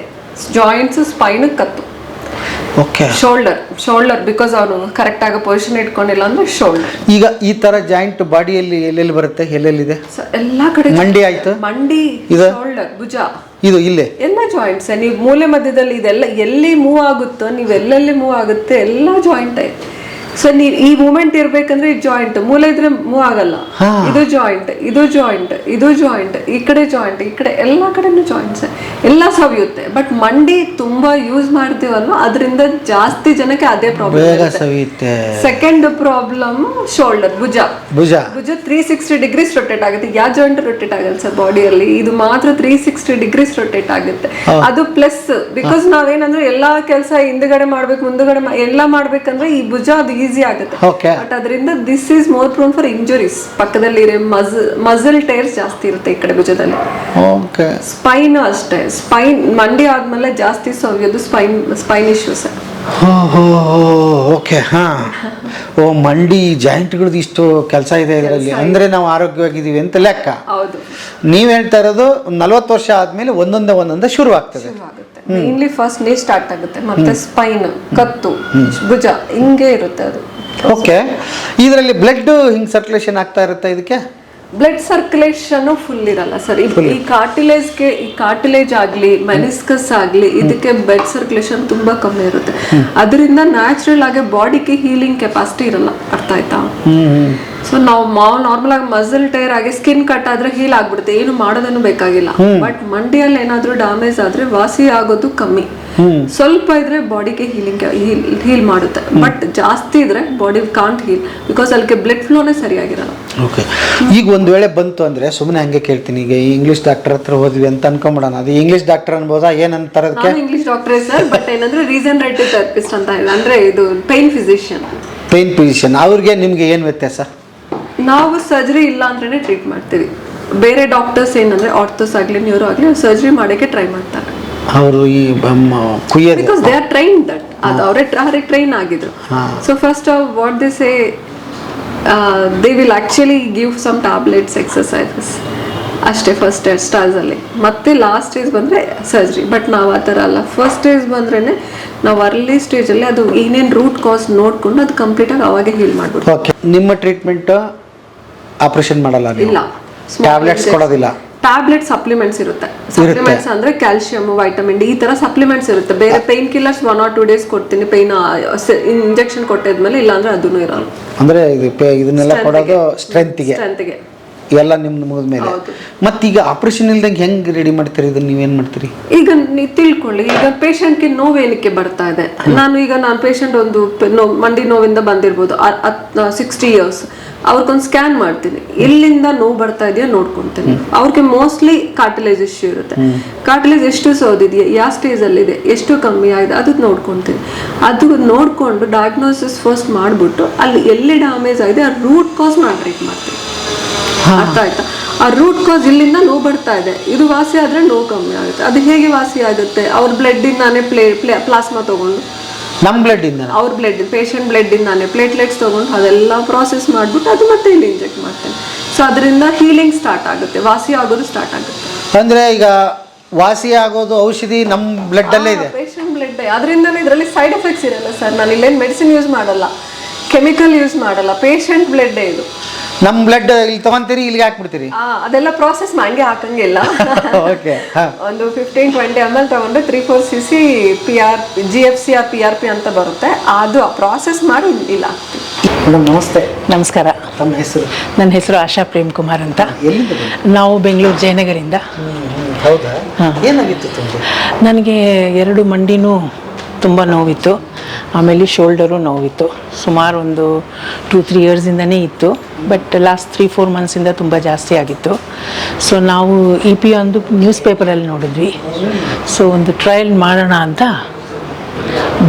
ಜಾಯಿಂಟ್ಸ್, ಸ್ಪೈನ್, ಕತ್ತು. ಶೋಲ್ಡರ್ ಬಿಕಾಸ್ ಅವನು ಕರೆಕ್ಟ್ ಆಗಿ ಪೊಸಿಷನ್ ಇಟ್ಕೊಂಡಿಲ್ಲ ಅಂದ್ರೆ ಶೋಲ್ಡರ್. ಈಗ ಈ ತರ ಜಾಯಿಂಟ್ ಬಾಡಿಯಲ್ಲಿ ಎಲ್ಲೆಲ್ಲಿ ಬರುತ್ತೆ, ಎಲ್ಲೆಲ್ಲಿದೆ? ಎಲ್ಲಾ ಕಡೆ. ಮಂಡಿ ಆಯ್ತು, ಮಂಡಿ, ಶೋಲ್ಡರ್, ಭುಜ, ಇದು ಇಲ್ಲೇ ಎಲ್ಲ ಜಾಯಿಂಟ್ಸ್. ನೀವು ಮೂಲೆ ಮಧ್ಯದಲ್ಲಿ ಇದೆಲ್ಲ ಎಲ್ಲಿ ಮೂವ್ ಆಗುತ್ತೋ, ನೀವು ಎಲ್ಲೆಲ್ಲಿ ಮೂವ್ ಆಗುತ್ತೆ ಎಲ್ಲ ಜಾಯಿಂಟ್ ಐತೆ. ಸೊ ಈ ಮೂಮೆಂಟ್ ಇರ್ಬೇಕಂದ್ರೆ ಈ ಜಾಯಿಂಟ್ ಮೂಲೆ ಇದ್ರೆ ಮೂವ್ ಆಗಲ್ಲ. ಇದು ಜಾಯಿಂಟ್, ಇದು ಜಾಯಿಂಟ್, ಇದು ಜಾಯಿಂಟ್, ಈ ಕಡೆ ಜಾಯಿಂಟ್, ಈ ಕಡೆ ಎಲ್ಲಾ ಕಡೆನೂ ಜಾಯಿಂಟ್ಸ್ ಎಲ್ಲ ಸವಿಯುತ್ತೆ. ಬಟ್ ಮಂಡಿ ತುಂಬಾ ಯೂಸ್ ಮಾಡ್ತೀವಲ್ವ ಅದರಿಂದ ಜಾಸ್ತಿ ಜನಕ್ಕೆ ಅದೇ ಪ್ರಾಬ್ಲಮ್. ಸೆಕೆಂಡ್ ಪ್ರಾಬ್ಲಮ್ ಶೋಲ್ಡರ್, ಭುಜ 360 ಡಿಗ್ರೀಸ್ ರೊಟೇಟ್ ಆಗುತ್ತೆ. ಯಾವ ಜಾಯಿಂಟ್ ರೊಟೇಟ್ ಆಗಲ್ಲ ಸರ್ ಬಾಡಿಯಲ್ಲಿ, ಇದು ಮಾತ್ರ 360 ಡಿಗ್ರೀಸ್ ರೊಟೇಟ್ ಆಗುತ್ತೆ. ಅದು ಪ್ಲಸ್ ಬಿಕಾಸ್ ನಾವೇನಂದ್ರೆ ಎಲ್ಲಾ ಕೆಲಸ ಹಿಂದ್ಗಡೆ ಮಾಡ್ಬೇಕು ಮುಂದ್ಗಡೆ ಎಲ್ಲ ಮಾಡ್ಬೇಕಂದ್ರೆ ಈ ಭುಜ ಅದು ಈಸಿ ಆಗುತ್ತೆ. ಬಟ್ ಅದರಿಂದ this is more prone for injuries. ಪಕ್ಕದಲ್ಲಿ ಮಸಲ್ ಟೈರ್ಸ್ ಜಾಸ್ತಿ ಇರುತ್ತೆ ಈ ಕಡೆ ಭುಜದಲ್ಲಿ. ಸ್ಪೈನ್ ಅಷ್ಟೇ, ಸ್ಪೈನ್ ಮಂಡಿ ಆದ್ಮೇಲೆ ಜಾಸ್ತಿ ಸವಿಯೋದು ಸ್ಪೈನ್ ಇಶ್ಯೂಸ್. ಓಕೆ. ಮಂಡಿ ಜಾಯಿಂಟ್ಗಳದ್ದು ಇಷ್ಟು ಕೆಲಸ ಇದೆ ಇದರಲ್ಲಿ, ಅಂದ್ರೆ ನಾವು ಆರೋಗ್ಯವಾಗಿದ್ದೀವಿ ಅಂತ ಲೆಕ್ಕ. ಹೌದು. ನೀವ್ ಹೇಳ್ತಾ ಇರೋದು 40 ವರ್ಷ ಆದ್ಮೇಲೆ ಒಂದೊಂದೇ ಶುರು ಆಗ್ತದೆ. ಮೇನ್ಲಿ ಫಸ್ಟ್ ನೀ ಸ್ಟಾರ್ಟ್ ಆಗುತ್ತೆ, ಮತ್ತೆ ಸ್ಪೈನ್, ಕತ್ತು, ಭುಜ ಹಿಂಗೆ ಇರುತ್ತೆ ಅದು. ಓಕೆ. ಇದರಲ್ಲಿ ಬ್ಲಡ್ ಹಿಂಗ್ ಸರ್ಕ್ಯುಲೇಷನ್ ಆಗ್ತಾ ಇರುತ್ತೆ ಇದಕ್ಕೆ? ಬ್ಲಡ್ ಸರ್ಕ್ಯುಲೇಷನ್ ಫುಲ್ ಇರಲ್ಲ ಸರ್. ಈ ಕಾರ್ಟಿಲೇಜ್ ಆಗ್ಲಿ ಮೆನಿಸ್ಕಸ್ ಆಗ್ಲಿ ಇದಕ್ಕೆ ಬ್ಲಡ್ ಸರ್ಕ್ಯುಲೇಷನ್ ತುಂಬಾ ಕಮ್ಮಿ ಇರುತ್ತೆ. ಅದರಿಂದ ನ್ಯಾಚುರಲ್ ಆಗಿ ಬಾಡಿಗೆ ಹೀಲಿಂಗ್ ಕೆಪಾಸಿಟಿ ಇರಲ್ಲ. ಅರ್ಥ ಆಯ್ತಾ? ಸೊ ನಾವು ನಾರ್ಮಲ್ ಆಗಿ ಮಸಲ್ ಟೈರ್ ಆಗಿ ಸ್ಕಿನ್ ಕಟ್ ಆದ್ರೆ ಹೀಲ್ ಆಗ್ಬಿಡುತ್ತೆ, ಏನು ಮಾಡೋದೇನು ಬೇಕಾಗಿಲ್ಲ. ಬಟ್ ಮಂಡಿಯಲ್ಲಿ ಏನಾದ್ರೂ ಡ್ಯಾಮೇಜ್ ಆದ್ರೆ ವಾಸಿ ಆಗೋದು ಕಮ್ಮಿ. ಸ್ವಲ್ಪ ಇದ್ರೆ ಬಾಡಿಗೆ ಹೀಲ್ ಮಾಡುತ್ತೆ, ಬಟ್ ಜಾಸ್ತಿ ಇದ್ರೆ ಬಾಡಿ ಕಾಂಟ್ ಹೀಲ್ ಬಿಕಾಸ್ ಅಲ್ಲಿಗೆ ಬ್ಲಡ್ ಫ್ಲೋನೇ ಸರಿಯಾಗಿರಲ್ಲ. ಓಕೆ. ಈಗ ಒಂದ್ ವೇಳೆ ಬಂತು ಅಂದ್ರೆ ಸುಮ್ಮನೆ ಹಂಗೆ ಕೇಳ್ತೀನಿ, ಈಗ ಇಂಗ್ಲಿಷ್ ಡಾಕ್ಟರ್ ಹತ್ರ ಹೋದ್ವಿ ಅಂತ ಅನ್ಕೊಂಬಿಡೋಣ, ಅದು ಇಂಗ್ಲಿಷ್ ಡಾಕ್ಟರ್ ಅನ್ಬೋದಾ ಏನಂತಾರೆ ಅದಕ್ಕೆ? ಇಂಗ್ಲಿಷ್ ಡಾಕ್ಟರ್ ಸರ್, ಬಟ್ ಏನಂದ್ರೆ ರೀಜನರೇಟಿವ್ ಥೆರಪಿಸ್ಟ್ ಅಂತ ಇದೆ, ಅಂದ್ರೆ ಇದು ಪೇನ್ ಫಿಸಿಷಿಯನ್. ಅವ್ರಿಗೆ ನಿಮ್ಗೆ ಏನ್ ವ್ಯತ್ಯಾಸ? ನಾವು ಸರ್ಜರಿ ಇಲ್ಲ ಅಂದ್ರೆ ಟ್ರೀಟ್ ಮಾಡ್ತೀವಿ. ಬೇರೆ ಡಾಕ್ಟರ್ಸ್ ಏನಂದ್ರೆ ಆರ್ಥೋಸ್ ಆಗ್ಲಿ ನ್ಯೂರೋ ಆಗ್ಲಿ ಸರ್ಜರಿ ಮಾಡಕ್ಕೆ ಟ್ರೈ ಮಾಡ್ತಾರೆ. ಅವರು ಈ because they are train that, ಅದು ಅವರೇ ಟ್ರೈನ್ ಆಗಿದ್ರು. So first what they say they will actually give some tablets, exercises ಅಷ್ಟೇ ಫಸ್ಟ್ ಸ್ಟೇಜ್ ಅಲ್ಲಿ. ಮತ್ತೆ ಲಾಸ್ಟ್ ಸ್ಟೇಜ್ ಬಂದ್ರೆ ಸರ್ಜರಿ. ಬಟ್ ನಾವು ಆ ಥರ ಅಲ್ಲ. ಫಸ್ಟ್ ಸ್ಟೇಜ್ ಬಂದ್ರೇನೆ ನಾವು ಅರ್ಲಿ ಸ್ಟೇಜ್ ಅಲ್ಲಿ ಅದು ಏನೇನು ರೂಟ್ ಕಾಸ್ ನೋಡ್ಕೊಂಡು ಅದು ಕಂಪ್ಲೀಟ್ ಆಗಿ ಅವಾಗೆ ಹೀಲ್ ಮಾಡ್ಬಿಡ್ತೀವಿ. ನಿಮ್ಮ ಟ್ರೀಟ್ಮೆಂಟ್ ಆಪರೇಷನ್ ಮಾಡಲ್ಲ? ಇಲ್ಲ. ಟ್ಯಾಬ್ಲೆಟ್ಸ್ ಕೊಡೋದಿಲ್ಲ? ಟ್ಯಾಬ್ಲೆಟ್ ಸಪ್ಲಿಮೆಂಟ್ಸ್ ಇರುತ್ತೆ. ಸಪ್ಲಿಮೆಂಟ್ಸ್ ಅಂದ್ರೆ ಕ್ಯಾಲ್ಸಿಯಂ, ವೈಟಮಿನ್ ಡಿ ಈ ತರ ಸಪ್ಲಿಮೆಂಟ್ಸ್ ಇರುತ್ತೆ. ಬೇರೆ ಪೈನ್ ಕಿಲ್ಲರ್ಸ್ 1 or 2 days ಕೊಡ್ತೀನಿ, ಪೈನ್ ಇಂಜೆಕ್ಷನ್ ಕೊಟ್ಟಿದ್ಮೇಲೆ, ಇಲ್ಲಾಂದ್ರೆ ಅದನ್ನು ಇರಲ್ಲ. ಅಂದ್ರೆ ಇದನ್ನೆಲ್ಲ ಕೊಡೋದು ಸ್ಟ್ರೆಂತ್ಗೆ ಎಲ್ಲ ನಿಮ್ದು ಮುಗಿದ ಮೇಲೆ. ಮತ್ತೀಗ ಆಪರೇಷನ್ ಇಲ್ದಂಗೆ ಹೆಂಗ್ ರೆಡಿ ಮಾಡ್ತೀರಿ ಇದನ್ನ? ನೀವೇನ್ ಮಾಡ್ತೀರಿ? ಈಗ ನೀವು ತಿಳ್ಕೊಳ್ಳಿ, ಈಗ ಪೇಷಂಟ್ಗೆ ನೋವೇನಕ್ಕೆ ಬರ್ತಾ ಇದೆ. ನಾನು ಪೇಷಂಟ್ ಒಂದು ಮಂಡಿ ನೋವಿಂದ ಬಂದಿರ್ಬೋದು 60 years, ಅವ್ರಿಗೊಂದು ಸ್ಕ್ಯಾನ್ ಮಾಡ್ತೀನಿ, ಎಲ್ಲಿಂದ ನೋವು ಬರ್ತಾ ಇದೆಯಾ ನೋಡ್ಕೊಂತೀನಿ. ಅವ್ರಿಗೆ ಮೋಸ್ಟ್ಲಿ ಕಾರ್ಟಿಲೇಜ್ ಇಶ್ಯೂ ಇರುತ್ತೆ. ಕಾರ್ಟಿಲೇಜ್ ಎಷ್ಟು ಸೋದಿದೆಯಾ, ಯಾವ ಸ್ಟೇಜ್ ಅಲ್ಲಿ ಇದೆ, ಎಷ್ಟು ಕಮ್ಮಿ ಆಗಿದೆ ಅದು ನೋಡ್ಕೊಂತೀನಿ. ಅದು ನೋಡ್ಕೊಂಡು ಡಯಾಗ್ನೋಸಿಸ್ ಫಸ್ಟ್ ಮಾಡ್ಬಿಟ್ಟು ಅಲ್ಲಿ ಎಲ್ಲಿ ಡ್ಯಾಮೇಜ್ ಆಗಿದೆ ಆ ರೂಟ್ ಕಾಸ್ ನಾನು ಟ್ರೀಟ್ ಮಾಡ್ತೀನಿ. ಅರ್ಥ ಆಯ್ತಾ? ಆ ರೂಟ್ ಕಾಸ್ ಇಲ್ಲಿಂದ ನೋವು ಬರ್ತಾ ಇದೆ, ಇದು ವಾಸಿ ಆದ್ರೆ ನೋವು ಕಮ್ಮಿ ಆಗುತ್ತೆ. ಅದು ಹೇಗೆ ವಾಸಿ ಆಗುತ್ತೆ? ಅವ್ರ ಬ್ಲಡ್ ಇಂದಾನೆ ಪ್ಲಾಸ್ಮಾ ತಗೊಂಡು, ನಮ್ಮ ಬ್ಲಡ್ ಇಂದ, ಅವ್ರ ಬ್ಲಡ್, ಪೇಷಂಟ್ ಬ್ಲಡ್ ಇಂದಾನೆ ಪ್ಲೇಟ್ಲೆಟ್ಸ್ ತಗೊಂಡು ಅದೆಲ್ಲ ಪ್ರಾಸೆಸ್ ಮಾಡ್ಬಿಟ್ಟು ಅದು ಮತ್ತೆ ಇಲ್ಲಿ ಇಂಜೆಕ್ಟ್ ಮಾಡ್ತೇನೆ. ಸೊ ಅದರಿಂದ ಹೀಲಿಂಗ್ ಸ್ಟಾರ್ಟ್ ಆಗುತ್ತೆ, ವಾಸಿ ಆಗೋದು ಸ್ಟಾರ್ಟ್ ಆಗುತ್ತೆ. ಅಂದ್ರೆ ಈಗ ವಾಸಿ ಆಗೋದು ಔಷಧಿ ನಮ್ಮ ಬ್ಲಡ್ ಅಲ್ಲೇ ಇದೆ, ಪೇಷಂಟ್ ಬ್ಲಡ್. ಅದರಿಂದ ಇದರಲ್ಲಿ ಸೈಡ್ ಎಫೆಕ್ಟ್ಸ್ ಇರಲ್ಲ ಸರ್. ನಾನು ಇಲ್ಲೇನು ಮೆಡಿಸಿನ್ ಯೂಸ್ ಮಾಡಲ್ಲ, ಕೆಮಿಕಲ್ ಯೂಸ್ ಮಾಡಲ್ಲ, ಪೇಷಂಟ್ ಬ್ಲಡ್ ಇದು. ನಮ್ಮ ಬ್ಲಡ್ ಇಲ್ಲಿ ತಗೊಂತೀರಿ, ಇಲ್ಲಿಗೆ ಹಾಕ್ಬಿಡ್ತೀರಿ? ಅದೆಲ್ಲ ಪ್ರಾಸೆಸ್ ಹಂಗೆ ಹಾಕಂಗಿಲ್ಲ. ಒಂದು 15-20 ml ತಗೊಂಡು 3-4 cc GFC or PRP ಅಂತ ಬರುತ್ತೆ, ಅದು ಪ್ರಾಸೆಸ್ ಮಾಡಿ ಇಲ್ಲ ಹಾಕ್ತೀವಿ. ಮೇಡಮ್ ನಮಸ್ತೆ. ನಮಸ್ಕಾರ. ತಮ್ಮ ಹೆಸರು? ನನ್ನ ಹೆಸರು ಆಶಾ ಪ್ರೇಮ್ ಕುಮಾರ್ ಅಂತ. ಎಲ್ಲಿಂದ? ನಾವು ಬೆಂಗಳೂರು ಜಯನಗರಿಂದ. ಹೌದಾ? ಏನಾಗಿತ್ತು? ನನಗೆ 2 ಮಂಡಿನೂ ತುಂಬ ನೋವಿತ್ತು, ಆಮೇಲೆ ಶೋಲ್ಡರು ನೋವಿತ್ತು. ಸುಮಾರು ಒಂದು 2-3 yearsಯಿಂದನೇ ಇತ್ತು, ಬಟ್ ಲಾಸ್ಟ್ 3-4 monthsಯಿಂದ ತುಂಬ ಜಾಸ್ತಿ ಆಗಿತ್ತು. ಸೊ ನಾವು EP ಒಂದು ನ್ಯೂಸ್ ಪೇಪರಲ್ಲಿ ನೋಡಿದ್ವಿ. ಸೊ ಒಂದು ಟ್ರಯಲ್ ಮಾಡೋಣ ಅಂತ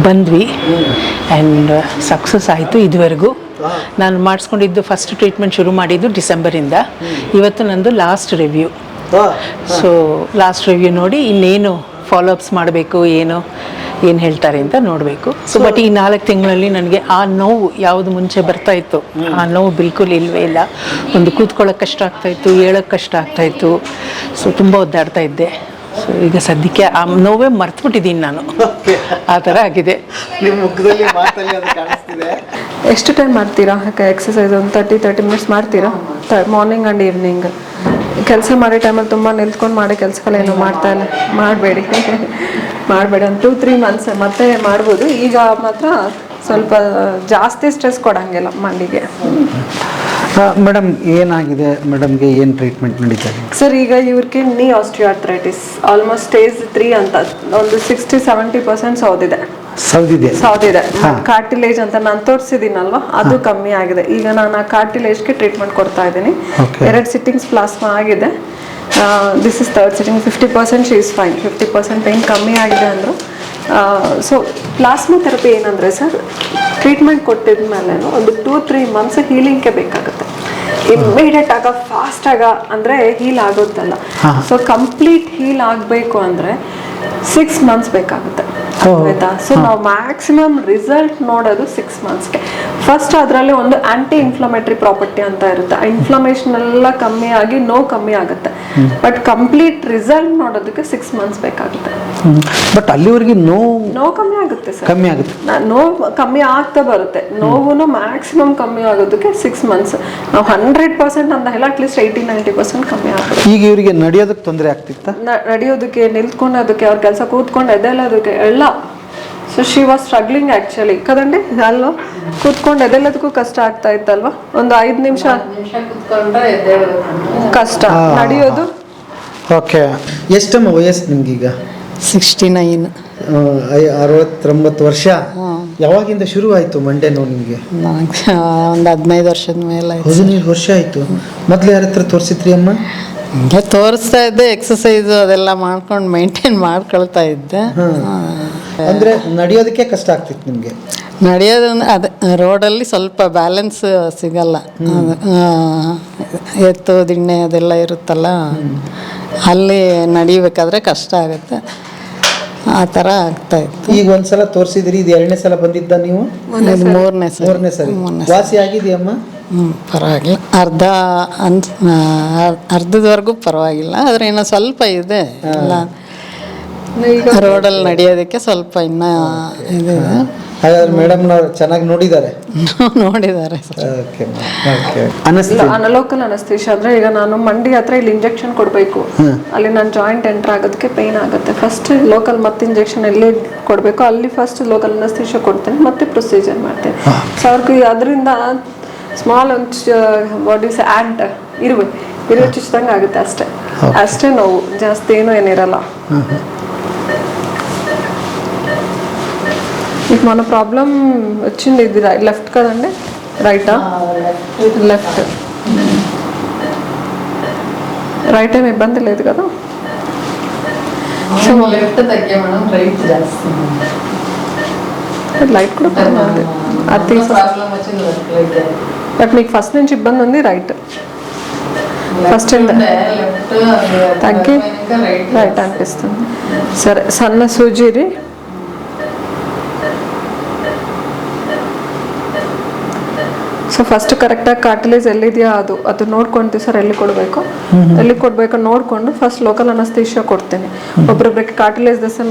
ಬಂದ್ವಿ, ಆ್ಯಂಡ್ ಸಕ್ಸಸ್ ಆಯಿತು. ಇದುವರೆಗೂ ನಾನು ಮಾಡಿಸ್ಕೊಂಡಿದ್ದು ಫಸ್ಟ್ ಟ್ರೀಟ್ಮೆಂಟ್ ಶುರು ಮಾಡಿದ್ದು ಡಿಸೆಂಬರಿಂದ. ಇವತ್ತು ನಂದು last review. So last review ನೋಡಿ ಇನ್ನೇನು ಫಾಲೋಅಪ್ಸ್ ಮಾಡಬೇಕು, ಏನು ಹೇಳ್ತಾರೆ ಅಂತ ನೋಡಬೇಕು. ಸೊ ಬಟ್ ಈ 4 ತಿಂಗಳಲ್ಲಿ ನನಗೆ ಆ ನೋವು ಯಾವುದು ಮುಂಚೆ ಬರ್ತಾ ಇತ್ತು ಆ ನೋವು ಬಿಲ್ಕುಲ್ ಇಲ್ಲವೇ ಇಲ್ಲ. ಒಂದು ಕೂತ್ಕೊಳ್ಳೋಕೆ ಕಷ್ಟ ಆಗ್ತಾಯಿತ್ತು, ಹೇಳೋಕ್ಕೆ ಕಷ್ಟ ಆಗ್ತಾಯಿತ್ತು. ಸೊ ತುಂಬ ಒದ್ದಾಡ್ತಾ ಇದ್ದೆ. ಸೊ ಈಗ ಸದ್ಯಕ್ಕೆ ಆ ನೋವೇ ಮರ್ತ್ಬಿಟ್ಟಿದ್ದೀನಿ ನಾನು, ಆ ಥರ ಆಗಿದೆ. ನಿಮ್ಮ ಮುಖದಲ್ಲಿ ಮಾತಲ್ಲಿ ಅದು ಕಾಣಿಸ್ತಿದೆ. ಎಷ್ಟು ಟೈಮ್ ಮಾಡ್ತೀರಾ ಎಕ್ಸಸೈಸ್? ಒಂದು 30 minutes ಮಾಡ್ತೀರಾ ಮಾರ್ನಿಂಗ್ ಆ್ಯಂಡ್ ಈವ್ನಿಂಗ್? ಕೆಲಸ ಮಾಡೋ ಟೈಮಲ್ಲಿ ತುಂಬ ನಿಲ್ತ್ಕೊಂಡು ಮಾಡೋ ಕೆಲಸಗಳೇನು ಮಾಡ್ತಾ ಇಲ್ಲ, ಮಾಡಬೇಡಿ. ಒಂದು 2-3 months ಮತ್ತೆ ಮಾಡ್ಬೋದು. ಈಗ ಮಾತ್ರ ಸ್ವಲ್ಪ ಜಾಸ್ತಿ ಸ್ಟ್ರೆಸ್ ಕೊಡಂಗಿಲ್ಲ ಮಂಡಿಗೆ. ಮೇಡಮ್ ಏನಾಗಿದೆ ಮೇಡಮ್ಗೆ, ಏನು ಟ್ರೀಟ್ಮೆಂಟ್ ನಡೀತಾ ಇದೆ? ಸರ್ ಈಗ ಇವ್ರಿಗೆ ನೀ ಆಸ್ಟಿಯೋಆರ್ಥ್ರೈಟಿಸ್ ಆಲ್ಮೋಸ್ಟ್ ಸ್ಟೇಜ್ 3 ಅಂತ, ಒಂದು 60-70% ಸೌದಿದೆ. ಕಾರ್ಟಿಲೇಜ್ ಅಂತ ನಾನು ತೋರಿಸಿದ್ದೀನಲ್ವಾ, ಅದು ಕಮ್ಮಿ ಆಗಿದೆ. ಈಗ ನಾನು ಆ ಕಾರ್ಟಿಲೇಜ್ಗೆ ಟ್ರೀಟ್ಮೆಂಟ್ ಕೊಡ್ತಾ ಇದ್ದೀನಿ. 2 ಸಿಟ್ಟಿಂಗ್ಸ್ ಪ್ಲಾಸ್ಮಾ ಆಗಿದೆ. This is 3rd sitting. 50% she is fine. 50% pain ಕಮ್ಮಿ ಆಗಿದೆ ಅಂದರು. ಸೊ ಪ್ಲಾಸ್ಮಾ ಥೆರಪಿ ಏನಂದರೆ ಸರ್, ಟ್ರೀಟ್ಮೆಂಟ್ ಕೊಟ್ಟಿದ ಮೇಲೆ ಒಂದು 2-3 ಮಂತ್ಸ್ ಹೀಲಿಂಗ್ಗೆ ಬೇಕಾಗುತ್ತೆ. ಇಮ್ಮಿಡಿಯೇಟ್ ಆಗ ಫಾಸ್ಟ್ ಆಗ ಅಂದರೆ ಹೀಲ್ ಆಗೋದಲ್ಲ. ಸೊ ಕಂಪ್ಲೀಟ್ ಹೀಲ್ ಆಗಬೇಕು ಅಂದರೆ 6 ಮಂತ್ಸ್ ಬೇಕಾಗುತ್ತೆ, ಆಯ್ತಾ? ಸೊ ನಾವು ಮ್ಯಾಕ್ಸಿಮಮ್ ರಿಸಲ್ಟ್ ನೋಡೋದು 6 ಮಂತ್ಸ್ಗೆ. ಫಸ್ಟ್ ಅದರಲ್ಲಿ ಒಂದು ಆಂಟಿ ಇನ್ಫ್ಲಮೇಟರಿ ಪ್ರಾಪರ್ಟಿ ಅಂತ ಇರುತ್ತೆ. ಇನ್ಫ್ಲಮೇಷನ್ ಎಲ್ಲ ಕಮ್ಮಿ ಆಗಿ ನೋವು ಕಮ್ಮಿ ಆಗುತ್ತೆ. ಬಟ್ ಕಂಪ್ಲೀಟ್ ರಿಸಲ್ಟ್ ನೋಡೋದಕ್ಕೆ 6 ಮಂತ್ಸ್ ಬೇಕಾಗುತ್ತೆ. ಬಟ್ ಅಲ್ಲಿವರೆಗೆ ನೋವು ಕಮ್ಮಿ ಆಗುತ್ತೆ ಸರ್. ನೋವು ಕಮ್ಮಿ ಆಗ್ತಾ ಬರುತ್ತೆ. ನೋವು ಮ್ಯಾಕ್ಸಿಮಮ್ ಕಮ್ಮಿ ಆಗೋದಕ್ಕೆ 6 ಮಂತ್ಸ್. ನಾವು 100% ಅಂತ ಹೇಳಿ ಅಟ್ಲೀಸ್ಟ್ 80-90% ಕಮ್ಮಿ ಆಗುತ್ತೆ. ಈಗ ಇವರಿಗೆ ನಡೆಯೋದಕ್ಕೆ ತೊಂದರೆ ಆಗ್ತಿತ್ತ? ನಡೆಯೋದಕ್ಕೆ, ನಿಲ್ತ್ಕೊಳ್ಳೋದಕ್ಕೆ, ಅವ್ರ ಕೆಲಸ ಕೂತ್ಕೊಂಡು ಎದ್ದೇಳೋದಕ್ಕೆ ಎಲ್ಲ. So she was struggling actually. ಕದಂಡಿ ಅಲ್ವಾ, ಕೂತ್ಕೊಂಡು ಎದ್ದೇಳೋದಕ್ಕೂ ಕಷ್ಟ ಆಗ್ತಾ ಇತ್ತಲ್ವಾ? ಒಂದು 5 ನಿಮಿಷ ಕಷ್ಟ, ನಡೆಯೋದು. ಓಕೆ. ಎಷ್ಟಮ್ಮ ವಯಸ್ಸು ನಿಮ್ಗೀಗ? 69. 69 ವರ್ಷ. ಯಾವಾಗಿಂದ ಶುರು ಆಯಿತು ಮಂಡೆ ನೋವು ನಿಮಗೆ? ಒಂದು 15 ವರ್ಷದ ಮೇಲೆ. 15 ವರ್ಷ ಆಯಿತು. ಮೊದಲು ಯಾರ ಹತ್ರ ತೋರಿಸಿದ್ರಿ ಅಮ್ಮ? ಹಿಂಗೆ ತೋರಿಸ್ತಾ ಇದ್ದೆ, ಎಕ್ಸಸೈಸು ಅದೆಲ್ಲ ಮಾಡ್ಕೊಂಡು ಮೇಂಟೈನ್ ಮಾಡ್ಕೊಳ್ತಾ ಇದ್ದೆ. ಅಂದರೆ ನಡೆಯೋದಕ್ಕೆ ಕಷ್ಟ ಆಗ್ತಿತ್ತು ನಿಮಗೆ? ನಡೆಯೋದು ಅದೇ ರೋಡಲ್ಲಿ ಸ್ವಲ್ಪ ಬ್ಯಾಲೆನ್ಸ್ ಸಿಗಲ್ಲ. ಎತ್ತು ದಿಣ್ಣೆ ಅದೆಲ್ಲ ಇರುತ್ತಲ್ಲ, ಅಲ್ಲಿ ನಡಿಬೇಕಾದ್ರೆ ಕಷ್ಟ ಆಗುತ್ತೆ. ಆ ಥರ ಆಗ್ತಾಯಿತ್ತು. ಈಗ ಒಂದ್ಸಲ ತೋರಿಸಿದ್ರಿ, ಇದು 2ನೇ ಸಲ ಬಂದಿದ್ದ ನೀವು? ಇದು 3ನೇ ಸಲ. ವಾಸಿ ಆಗಿದೆಯಮ್ಮ? ಪರವಾಗಿಲ್ಲ. ಅರ್ಧದವರೆಗೂ ಪರವಾಗಿಲ್ಲ, ಆದರೆ ಇನ್ನೂ ಸ್ವಲ್ಪ ಇದೆ. ರೋಡಲ್ಲಿ ನಡೆಯೋದಕ್ಕೆ ಸ್ವಲ್ಪ ಇನ್ನೂ ಇದೆ. ಹಾಗಾದ್ರೆ ಮೇಡಮ್ನವ್ರು ಚೆನ್ನಾಗಿ ನೋಡಿದ್ದಾರೆ? ನೋಡಿದ್ದಾರೆ. ಅನಲೋಕಲ್ ಅನಸ್ತೇಷಿಯಾ ಅಂದ್ರೆ, ಈಗ ನಾನು ಮಂಡಿ ಹತ್ರ ಇಲ್ಲಿ ಇಂಜೆಕ್ಷನ್ ಕೊಡಬೇಕು, ಅಲ್ಲಿ ನಾನು ಜಾಯಿಂಟ್ ಎಂಟರ್ ಆಗೋದಕ್ಕೆ ಪೇನ್ ಆಗುತ್ತೆ. ಫಸ್ಟ್ ಲೋಕಲ್ ಮತ್ತೆ ಇಂಜೆಕ್ಷನ್ ಎಲ್ಲಿ ಕೊಡಬೇಕು ಅಲ್ಲಿ ಫಸ್ಟ್ ಲೋಕಲ್ ಅನಸ್ತೇಷಿಯಾ ಕೊಡ್ತೇನೆ, ಮತ್ತೆ ಪ್ರೊಸೀಜರ್ ಮಾಡ್ತೇನೆ. ಸೊ ಅವ್ರಿಗೆ ಅದರಿಂದ ಸ್ಮಾಲ್ ಒಂದು ಬಾಡೀಸ್ ಆ್ಯಂಟ್ ಇರುವೆ ಚುಚ್ಚಿದಂಗೆ ಆಗುತ್ತೆ ಅಷ್ಟೇ ನೋವು, ಜಾಸ್ತಿ ಏನಿರಲ್ಲ. మీకు మన ప్రాబ్లం వచ్చింది ఇది లెఫ్ట్ కదండి, రైటా? లెఫ్ట్. రైట్ ఏమి ఇబ్బంది లేదు కదా? లైట్ కూడా పర్వాలేదు, అది తీసు. బట్ మీకు ఫస్ట్ నుంచి ఇబ్బంది ఉంది రైట్. ఫస్ట్ తగ్గి రైట్ అనిపిస్తుంది. సరే, సన్న సూజీరి. ಸೊ ಫಸ್ಟ್ ಕರೆಕ್ಟಾಗಿ ಕಾರ್ಟಿಲೇಜ್ ಎಲ್ಲಿದೆಯಾ ಅದು ನೋಡ್ಕೊಂತೀವಿ ಸರ್. ಎಲ್ಲಿ ಕೊಡಬೇಕು ನೋಡಿಕೊಂಡು ಫಸ್ಟ್ ಲೋಕಲ್ ಅನಸ್ತೇಷಿಯಾ ಕೊಡ್ತೀನಿ. ಒಬ್ಬೊಬ್ರಿಗೆ ಕಾರ್ಟಿಲೇಜ್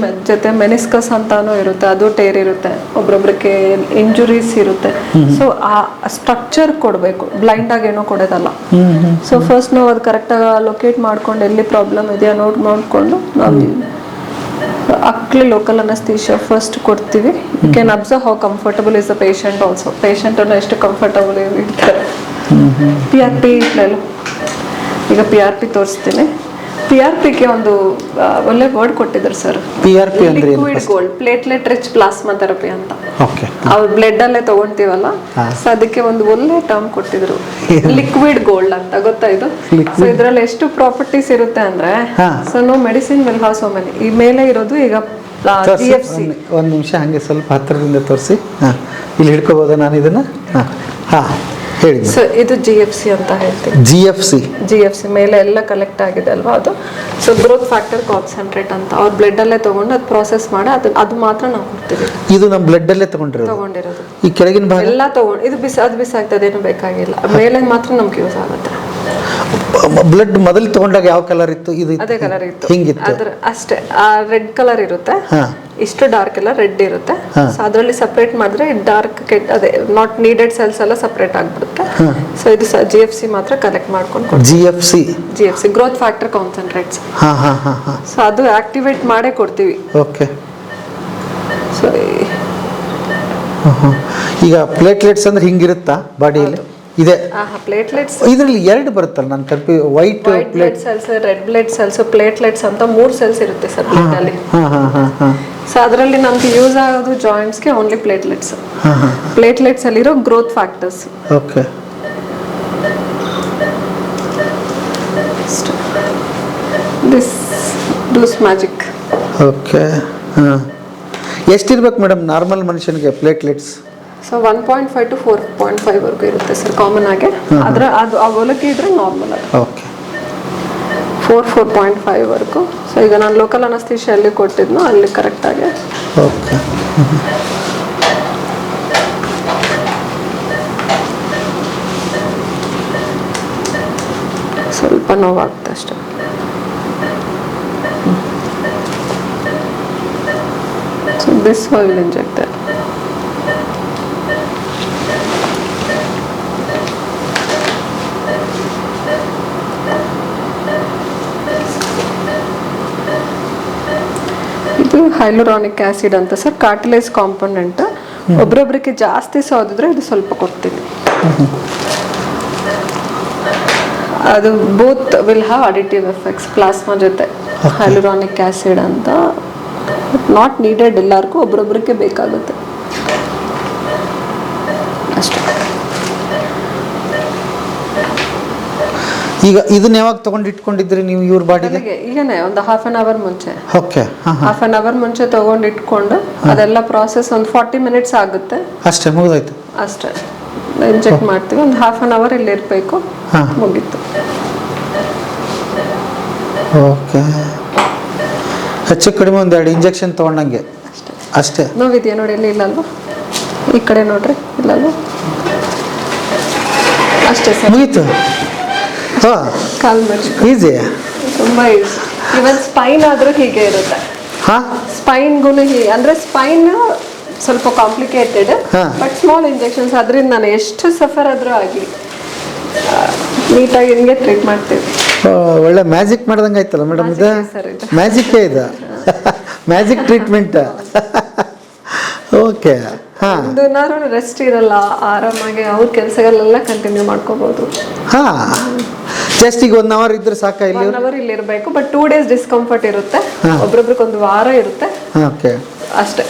ಜೊತೆ ಮೆನಿಸ್ಕಸ್ ಅಂತಾನು ಇರುತ್ತೆ, ಅದು ಟೇರ್ ಇರುತ್ತೆ. ಒಬ್ಬೊಬ್ರಿಗೆ ಇಂಜುರೀಸ್ ಇರುತ್ತೆ. ಸೊ ಆ ಸ್ಟ್ರಕ್ಚರ್ ಕೊಡಬೇಕು, ಬ್ಲೈಂಡ್ ಆಗಿ ಏನೋ ಕೊಡೋದಲ್ಲ. ಸೊ ಫಸ್ಟ್ ನಾವು ಅದು ಕರೆಕ್ಟಾಗಿ ಲೊಕೇಟ್ ಮಾಡ್ಕೊಂಡು ಎಲ್ಲಿ ಪ್ರಾಬ್ಲಮ್ ಇದೆಯಾ ನೋಡ್ಕೊಂಡು ನಾವು ಅಕ್ಲಿ ಲೋಕಲ್ ಅನಸ್ತೇಷಿಯಾ ಫಸ್ಟ್ ಕೊಡ್ತೀವಿ. You can observe how comfortable is the patient also. ಪೇಷಂಟನ್ನು ಎಷ್ಟು ಕಂಫರ್ಟಬಲ್ ಇರ್ತಾರೆ. PRP ಈಗ PRP ತೋರಿಸ್ತೀನಿ. PRPಗೆ ಒಂದು ಒಳ್ಳೆ ವರ್ಡ್ ಕೊಟ್ಟಿದ್ರು ಸರ್. PRP ಅಂದ್ರೆ liquid gold, platelet rich plasma therapy ಅಂತ. ಅವ್ರು ಬ್ಲಡ್ ಅಲ್ಲೇ ತಗೊಂತೀವಲ್ಲ, ಸೊ ಅದಕ್ಕೆ ಒಂದು ಒಳ್ಳೆ ಟರ್ಮ್ ಕೊಟ್ಟಿದ್ರು, ಲಿಕ್ವಿಡ್ ಗೋಲ್ಡ್ ಅಂತ. ಗೊತ್ತಾ ಇದು? ಸೊ ಇದ್ರಲ್ಲಿ ಎಷ್ಟು ಪ್ರಾಪರ್ಟೀಸ್ ಇರುತ್ತೆ ಅಂದ್ರೆ, so no medicine will have so many. ಈ ಮೇಲೆ ಇರೋದು ಈಗ GFC. ಒಂದು ನಿಮಿಷ ಹಂಗೆ ಸ್ವಲ್ಪ ಹತ್ತಿರದಿಂದ ತೋರಿಸಿ. ಇಲ್ಲಿ ಹಿಡ್ಕೋಬೋದಾ ನಾನು ಇದನ್ನ? ಹೇಳಿ. ಸೊ ಇದು GFC ಅಂತ ಹೇಳ್ತೀವಿ. GFC ಮೇಲೆ ಎಲ್ಲ ಕಲೆಕ್ಟ್ ಆಗಿದೆ ಅಲ್ವಾ ಅದು. ಸೊ ಗ್ರೋತ್ ಫ್ಯಾಕ್ಟರ್ ಕಾನ್ಸಂಟ್ರೇಟ್ ಅಂತ ಅವ್ರ ಬ್ಲಡ್ ಅಲ್ಲೇ ತಗೊಂಡು ಅದು ಪ್ರಾಸೆಸ್ ಮಾಡಿ ಅದು ಮಾತ್ರ ನಾವು ಕೊಡ್ತೀವಿ. ಇದು ನಮ್ಮ ಬ್ಲಡ್ ಅಲ್ಲೇ ತಗೊಂಡಿರೋದು. ಈ ಕೆಳಗಿನ ಭಾಗ ಎಲ್ಲ ತಗೊಂಡು ಇದು ಬಿಸಾಗ್ತದೆ, ಏನು ಬೇಕಾಗಿಲ್ಲ. ಮೇಲೆ ಮಾತ್ರ ನಮ್ಗೆ ಯೂಸ್ ಆಗುತ್ತೆ. ಬ್ಲಡ್ ಮೊದಲು ತಗೊಂಡಾಗ ಯಾವ ಕಲರ್ ಇತ್ತು? ಇದು ಅದೇ ಕಲರ್ ಇತ್ತು. ಹಿಂಗಿತ್ತು ಅಷ್ಟೇ. ರೆಡ್ ಕಲರ್ ಇರುತ್ತೆ, ಇಷ್ಟು ಡಾರ್ಕ್ ಎಲ್ಲ ರೆಡ್ ಇರುತ್ತೆ. ಸೊ ಅದರಲ್ಲಿ ಸಪ್ರೇಟ್ ಮಾಡಿದ್ರೆ ಡಾರ್ಕ್ ಅದೇ ನಾಟ್ ನೀಡೆಡ್ ಸೆಲ್ಸ್ ಎಲ್ಲ ಸಪ್ರೇಟ್ ಆಗ್ಬಿಡುತ್ತೆ. ಸೊ ಇದು GFC ಮಾತ್ರ ಕಲೆಕ್ಟ್ ಮಾಡ್ಕೊಂಡು GFC growth factor concentrates. So ಅದು ಆಕ್ಟಿವೇಟ್ ಮಾಡೇ ಕೊಡ್ತೀವಿ. ಓಕೆ. ಸೊ ಈಗ ಪ್ಲೇಟ್ಲೆಟ್ಸ್ ಅಂದ್ರೆ ಹಿಂಗಿರುತ್ತಾ ಬಾಡಿಯಲ್ಲಿ? ಇದೆ. ಪ್ಲೇಟ್ಲೆಟ್ಸ್ ಇದರಲ್ಲಿ 2 ಬರುತ್ತಲ್ಲ, ನಾನು white blood cells, red blood cells, platelets ಅಂತ 3 ಸೆಲ್ಸ್ ಇರುತ್ತೆ ಸರ್ ಬ್ಲಡ್ ಅಲ್ಲಿ. ಸೊ ಅದರಲ್ಲಿ ನಮ್ಗೆ ಯೂಸ್ ಆಗೋದು ಜಾಯಿಂಟ್ಸ್ಗೆ ಓನ್ಲಿ ಪ್ಲೇಟ್ಲೆಟ್ಸ್. ಪ್ಲೇಟ್ಲೆಟ್ಸ್ ಅಲ್ಲಿರೋ growth factors. Okay. This does magic. Okay. ಎಷ್ಟಿರ್ಬೇಕು ಮೇಡಮ್ ನಾರ್ಮಲ್ ಮನುಷ್ಯನಿಗೆ ಪ್ಲೇಟ್ಲೆಟ್ಸ್? ಸೊ 1.5 to 4.5 ವರೆಗೂ ಇರುತ್ತೆ ಸರ್ ಕಾಮನ್ ಆಗಿ. ಅದು ಆ ಹೋಲಿಕೆ ಇದ್ರೆ ನಾರ್ಮಲ್ ಆಗಿ. ಓಕೆ. 4.5 ವರೆಗೂ. ಸೊ ಈಗ ನಾನು ಲೋಕಲ್ ಅನಸ್ತೇಶಿಯಾ ಅಲ್ಲಿ ಕೊಟ್ಟಿದ್ನೋ ಅಲ್ಲಿ ಕರೆಕ್ಟಾಗಿ. ಓಕೆ. ಸ್ವಲ್ಪ ನೋವಾಗುತ್ತೆ ಅಷ್ಟೇ. So this will inject. ಇದು ಹೈಲುರಾನಿಕ್ ಆಸಿಡ್ ಅಂತ ಸರ್, ಕಾರ್ಟಿಲೇಜ್ ಕಾಂಪೋನೆಂಟ್. ಒಬ್ರೊಬ್ರಿಗೆ ಜಾಸ್ತಿ ಸೋದಿದ್ರೆ ಇದು ಸ್ವಲ್ಪ ಕೊಡ್ತೀನಿ. ಅದು both will have additive effects plasma ಜೊತೆ. ಹೈಲುರಾನಿಕ್ ಆಸಿಡ್ ಅಂತ ನಾಟ್ ನೀಡೆಡ್, ಎಲ್ಲರಿಗೂ ಒಬ್ರೊಬ್ರಿಗೆ ಬೇಕಾಗುತ್ತೆ ಅಷ್ಟೇ. ಈಗ ಇದನ್ನ ಯಾವಾಗ ತಗೊಂಡು ಇಟ್ಕೊಂಡಿದ್ರಿ ನೀವು ಇವ್ರ ಬಾಡಿಗೆ? ಈಗನೇ ಒಂದು ಹಾಫ್ ಆನ್ ಅವರ್ ಮುಂಚೆ. ಓಕೆ. ಹಾಫ್ ಆನ್ ಅವರ್ ಮುಂಚೆ ತಗೊಂಡು ಇಟ್ಕೊಂಡು ಅದೆಲ್ಲ ಪ್ರಾಸೆಸ್ ಒಂದು 40 ಮಿನಿಟ್ಸ್ ಆಗುತ್ತೆ ಅಷ್ಟೇ, ಮುಗಿದೋಯ್ತು ಅಷ್ಟೇ. ಇಂಜೆಕ್ಟ್ ಮಾಡ್ತೀವಿ, ಒಂದು ಹಾಫ್ ಆನ್ ಅವರ್ ಇಲ್ಲಿ ಇರಬೇಕು, ಮುಗೀತು. ಓಕೆ. ಹೆಚ್ಚು ಕಡಿಮೆ ಒಂದು 2 ಇಂಜೆಕ್ಷನ್ ತೊಗೊಂಡಂಗೆ ಅಷ್ಟೇ. ನೋವಿದೆಯಾ ನೋಡಿ, ಇಲ್ಲಿ ಇಲ್ಲಲ್ವಾ, ಈ ಕಡೆ ನೋಡ್ರಿ, ಇಲ್ಲಲ್ವಾ, ಅಷ್ಟೇ ಸರ್, ಮುಗೀತು. ಕಾಲ್ ಮರ್ಜಿ ಈಸಿ, ತುಂಬ ಈಸಿ. ಇವನ್ ಸ್ಪೈನ್ ಆದ್ರೂ ಹೀಗೆ ಇರುತ್ತೆ. ಸ್ಪೈನ್ಗೂ ಅಂದ್ರೆ ಸ್ಪೈನ್ ಸ್ವಲ್ಪ ಕಾಂಪ್ಲಿಕೇಟೆಡ್, ಬಟ್ ಸ್ಮಾಲ್ ಇಂಜೆಕ್ಷನ್ಸ್. ಅದರಿಂದ ನಾನು ಎಷ್ಟು ಸಫರ್ ಆದ್ರೂ ಆಗಲಿ ನೀಟಾಗಿ ಹಿಂಗೆ ಟ್ರೀಟ್ ಮಾಡ್ತೀವಿ. ಒಳ್ಳೆ ಮ್ಯಾಜಿಕ್ ಮಾಡ್ದಂಗೆ ಆಯ್ತಲ್ಲ ಮೇಡಮ್ ಇದು. ಮ್ಯಾಜಿಕ್ಕೇ ಇದು, ಮ್ಯಾಜಿಕ್ ಟ್ರೀಟ್ಮೆಂಟ್. ಓಕೆ. ಒಂದು ರೆಸ್ಟ್ ಇರಲ್ಲ, ಆರಾಮಾಗಿ ಅವ್ರ ಕೆಲಸಗಳೆಲ್ಲ ಕಂಟಿನ್ಯೂ ಮಾಡ್ಕೋಬಹುದು. ಜಸ್ಟ್ ಈಗ 1 ಅವರ್ ಇದ್ರೆ ಸಾಕ? ಇಲ್ಲಿ 1 ಅವರ್ ಇಲ್ಲಿ ಇರಬೇಕು, ಬಟ್ 2 ಡೇಸ್ ಡಿಸ್ಕಂಫರ್ಟ್ ಇರುತ್ತೆ, ಒಬ್ರೊಬ್ರಿಗೆ 1 ವಾರ ಇರುತ್ತೆ ಅಷ್ಟೇ.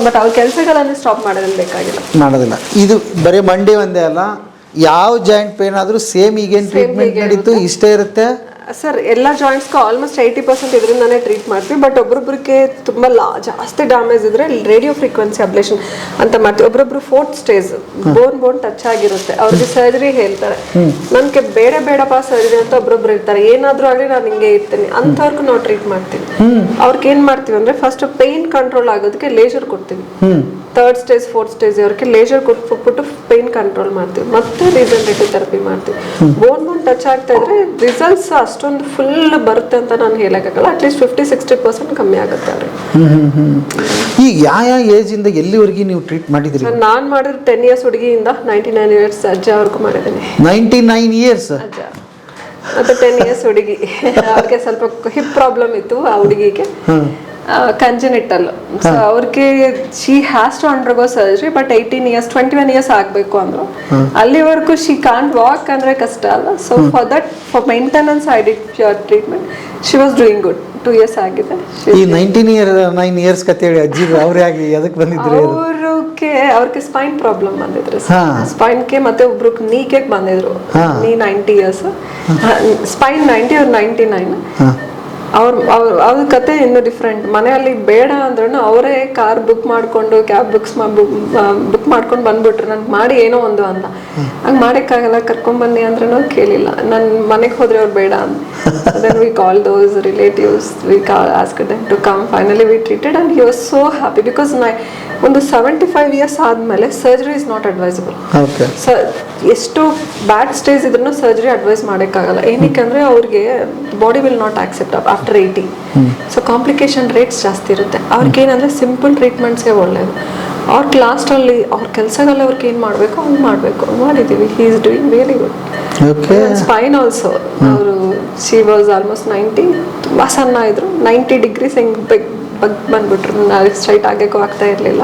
ಬಟ್ ಅವ್ರ ಕೆಲಸಗಳನ್ನು ಸ್ಟಾಪ್ ಮಾಡೋದಿಲ್ಲ. ಇದು ಬರೀ ಮಂಡಿ ಒಂದೇ ಅಲ್ಲ, ಯಾವ ಜಾಯಿಂಟ್ ಪೇನ್ ಆದ್ರೂ ಸೇಮ್ ಈಗೇನು ಟ್ರೀಟ್ಮೆಂಟ್ ನಡೀತು ಇಷ್ಟೇ ಇರುತ್ತೆ ಸರ್. ಎಲ್ಲ ಜಾಯಿಂಟ್ಸ್ಗೂ ಆಲ್ಮೋಸ್ಟ್ 80% ಇದರಿಂದಾನೇ ಟ್ರೀಟ್ ಮಾಡ್ತೀವಿ. ಬಟ್ ಒಬ್ರೊಬ್ರಿಗೆ ತುಂಬ ಜಾಸ್ತಿ ಡ್ಯಾಮೇಜ್ ಇದ್ರೆ ರೇಡಿಯೋ ಫ್ರೀಕ್ವೆನ್ಸಿ ಅಬ್ಲೇಷನ್ ಅಂತ ಮಾಡ್ತೀವಿ. ಒಬ್ರೊಬ್ರು 4th ಸ್ಟೇಜ್ ಬೋನ್ ಟಚ್ ಆಗಿರುತ್ತೆ, ಅವ್ರಿಗೆ ಸರ್ಜರಿ ಹೇಳ್ತಾರೆ. ನನ್ಗೆ ಬೇಡಪ್ಪ ಸರ್ಜರಿ ಅಂತ ಒಬ್ರೊಬ್ರು ಇರ್ತಾರೆ. ಏನಾದ್ರೂ ಆಗಲಿ ನಾನು ಹಿಂಗೆ ಇರ್ತೀನಿ ಅಂಥವ್ರಿಗೂ ನಾವು ಟ್ರೀಟ್ ಮಾಡ್ತೀವಿ. ಅವ್ರಿಗೆ ಏನ್ ಮಾಡ್ತೀವಿ ಅಂದ್ರೆ ಫಸ್ಟ್ ಪೇನ್ ಕಂಟ್ರೋಲ್ ಆಗೋದಕ್ಕೆ ಲೇಸರ್ ಕೊಡ್ತೀವಿ. 3rd ಸ್ಟೇಜ್ 4th ಸ್ಟೇಜ್ ಅವ್ರಿಗೆ ಲೇಸರ್ ಕೊಟ್ಬಿಟ್ಟು ಪೇನ್ ಕಂಟ್ರೋಲ್ ಮಾಡ್ತೀವಿ. ಮತ್ತೆ ರೀಜನರೇಟಿವ್ ಥೆರಪಿ ಮಾಡ್ತೀವಿ. ಬೋನ್ ಟಚ್ ಆಗ್ತಾ ಇದ್ರೆ ರಿಸಲ್ಟ್ಸ್ ಅಷ್ಟೊಂದು ಫುಲ್ ಬರುತ್ತೆ ಅಂತ ನಾನು ಹೇಳಕ್ಕಾಗಲ್ಲ. ಅಟ್ಲೀಸ್ಟ್ 50-60% ಕಮ್ಮಿ ಆಗುತ್ತೆ ಅವ್ರಿಗೆ. ಈಗ ಯಾವ ಏಜ್ ಇಂದ ಎಲ್ಲಿವರೆಗೆ ನೀವು ಟ್ರೀಟ್ ಮಾಡಿದ್ರಿ? ನಾನು ಮಾಡಿದ್ರೆ 10 ಇಯರ್ಸ್ ಹುಡುಗಿಯಿಂದ 99 ಇಯರ್ಸ್ ಅಜ್ಜವರೆಗೂ ಮಾಡಿದ್ದೀನಿ. 99 ಇಯರ್ಸ್ ಅಜ್ಜ ಮತ್ತೆ 10 ಇಯರ್ಸ್ ಹುಡುಗಿ. ಅವ್ರಿಗೆ ಸ್ವಲ್ಪ ಹಿಪ್ ಪ್ರಾಬ್ಲಮ್ ಇತ್ತು ಆ ಹುಡುಗಿಗೆ, ಕಂಜನಿಟಲ್. ಸೊ ಅವ್ರಿಗೆ she has to undergo surgery, but 18 years 21 years ಆಗಬೇಕು ಅಂದ್ರು. ಅಲ್ಲಿವರೆಗೂ ಶಿ ಕಾಂಟ್ ವಾಕ್ ಅಂದ್ರೆ ಕಷ್ಟ ಅಲ್ಲ. So for maintenance I did pure treatment. She was doing good. 2 years ಆಗಿದೆ. ಈ 9 ಇಯರ್ಸ್ ಕತೆ ಹೇಳಿ ಅಜ್ಜಿ ಅವ್ರೇ ಆಗಿ ಅದಕ್ಕೆ ಬಂದಿದ್ರು? ಅವ್ರಿಗೆ ಸ್ಪೈನ್ ಪ್ರಾಬ್ಲಮ್ ಬಂದಿದ್ರು, ಸ್ಪೈನ್ಗೆ. ಮತ್ತೆ ಒಬ್ರು ನೀಗೆ ಬಂದಿದ್ರು, ನೀ 90 ಇಯರ್ಸ್, ಸ್ಪೈನ್ 90 or 99. ಅವ್ರ ಕತೆ ಇನ್ನೂ ಡಿಫ್ರೆಂಟ್. ಮನೆಯಲ್ಲಿ ಬೇಡ ಅಂದ್ರೂ ಅವರೇ ಕಾರ್ ಬುಕ್ ಮಾಡ್ಕೊಂಡು ಕ್ಯಾಬ್ ಬುಕ್ ಮಾಡ್ಕೊಂಡು ಬಂದ್ಬಿಟ್ರು. ನನ್ಗೆ ಮಾಡಿ ಏನೋ ಒಂದು ಅಂತ. ಹಂಗೆ ಮಾಡೋಕ್ಕಾಗಲ್ಲ, ಕರ್ಕೊಂಡ್ಬನ್ನಿ ಅಂದ್ರೂ ಕೇಳಿಲ್ಲ. ನನ್ನ ಮನೆಗೆ ಹೋದ್ರೆ ಅವ್ರು ಬೇಡ ಅಂತ. Then we call those relatives, we ask them to come. Finally we treated and he was so happy. Because ಒಂದು 75 ಇಯರ್ಸ್ ಆದಮೇಲೆ ಸರ್ಜರಿ ಇಸ್ ನಾಟ್ ಅಡ್ವೈಸಬಲ್. ಎಷ್ಟು ಬ್ಯಾಡ್ ಸ್ಟೇಜ್ ಇದ್ರೂ ಸರ್ಜರಿ ಅಡ್ವೈಸ್ ಮಾಡೋಕ್ಕಾಗಲ್ಲ. ಏನಕ್ಕೆ ಅಂದರೆ ಅವ್ರಿಗೆ body will not accept after 80. So complication rates ಜಾಸ್ತಿ ಇರುತ್ತೆ. ಅವ್ರಿಗೆ ಏನಂದರೆ ಸಿಂಪಲ್ ಟ್ರೀಟ್ಮೆಂಟ್ಸ್ಗೆ ಒಳ್ಳೆಯದು. ಅವ್ರ ಲಾಸ್ಟಲ್ಲಿ ಅವ್ರ ಕೆಲಸದಲ್ಲಿ ಅವ್ರಿಗೆ ಏನು ಮಾಡಬೇಕು ಹಂಗೆ ಮಾಡಬೇಕು. ಮಾಡಿದ್ದೀವಿ. He is doing really good. Spine also ಅವರು ಶಿ ವಾಸ್ ಆಲ್ಮೋಸ್ಟ್ 90. ತುಂಬ ಸಣ್ಣ ಇದ್ರು. 90 ಡಿಗ್ರೀಸ್ ಹೆಂಗೆ ಬಂದ್ಬಿಟ್ರು. ಸ್ಟ್ರೈಟ್ ಆಗಕ್ಕೂ ಆಗ್ತಾ ಇರಲಿಲ್ಲ.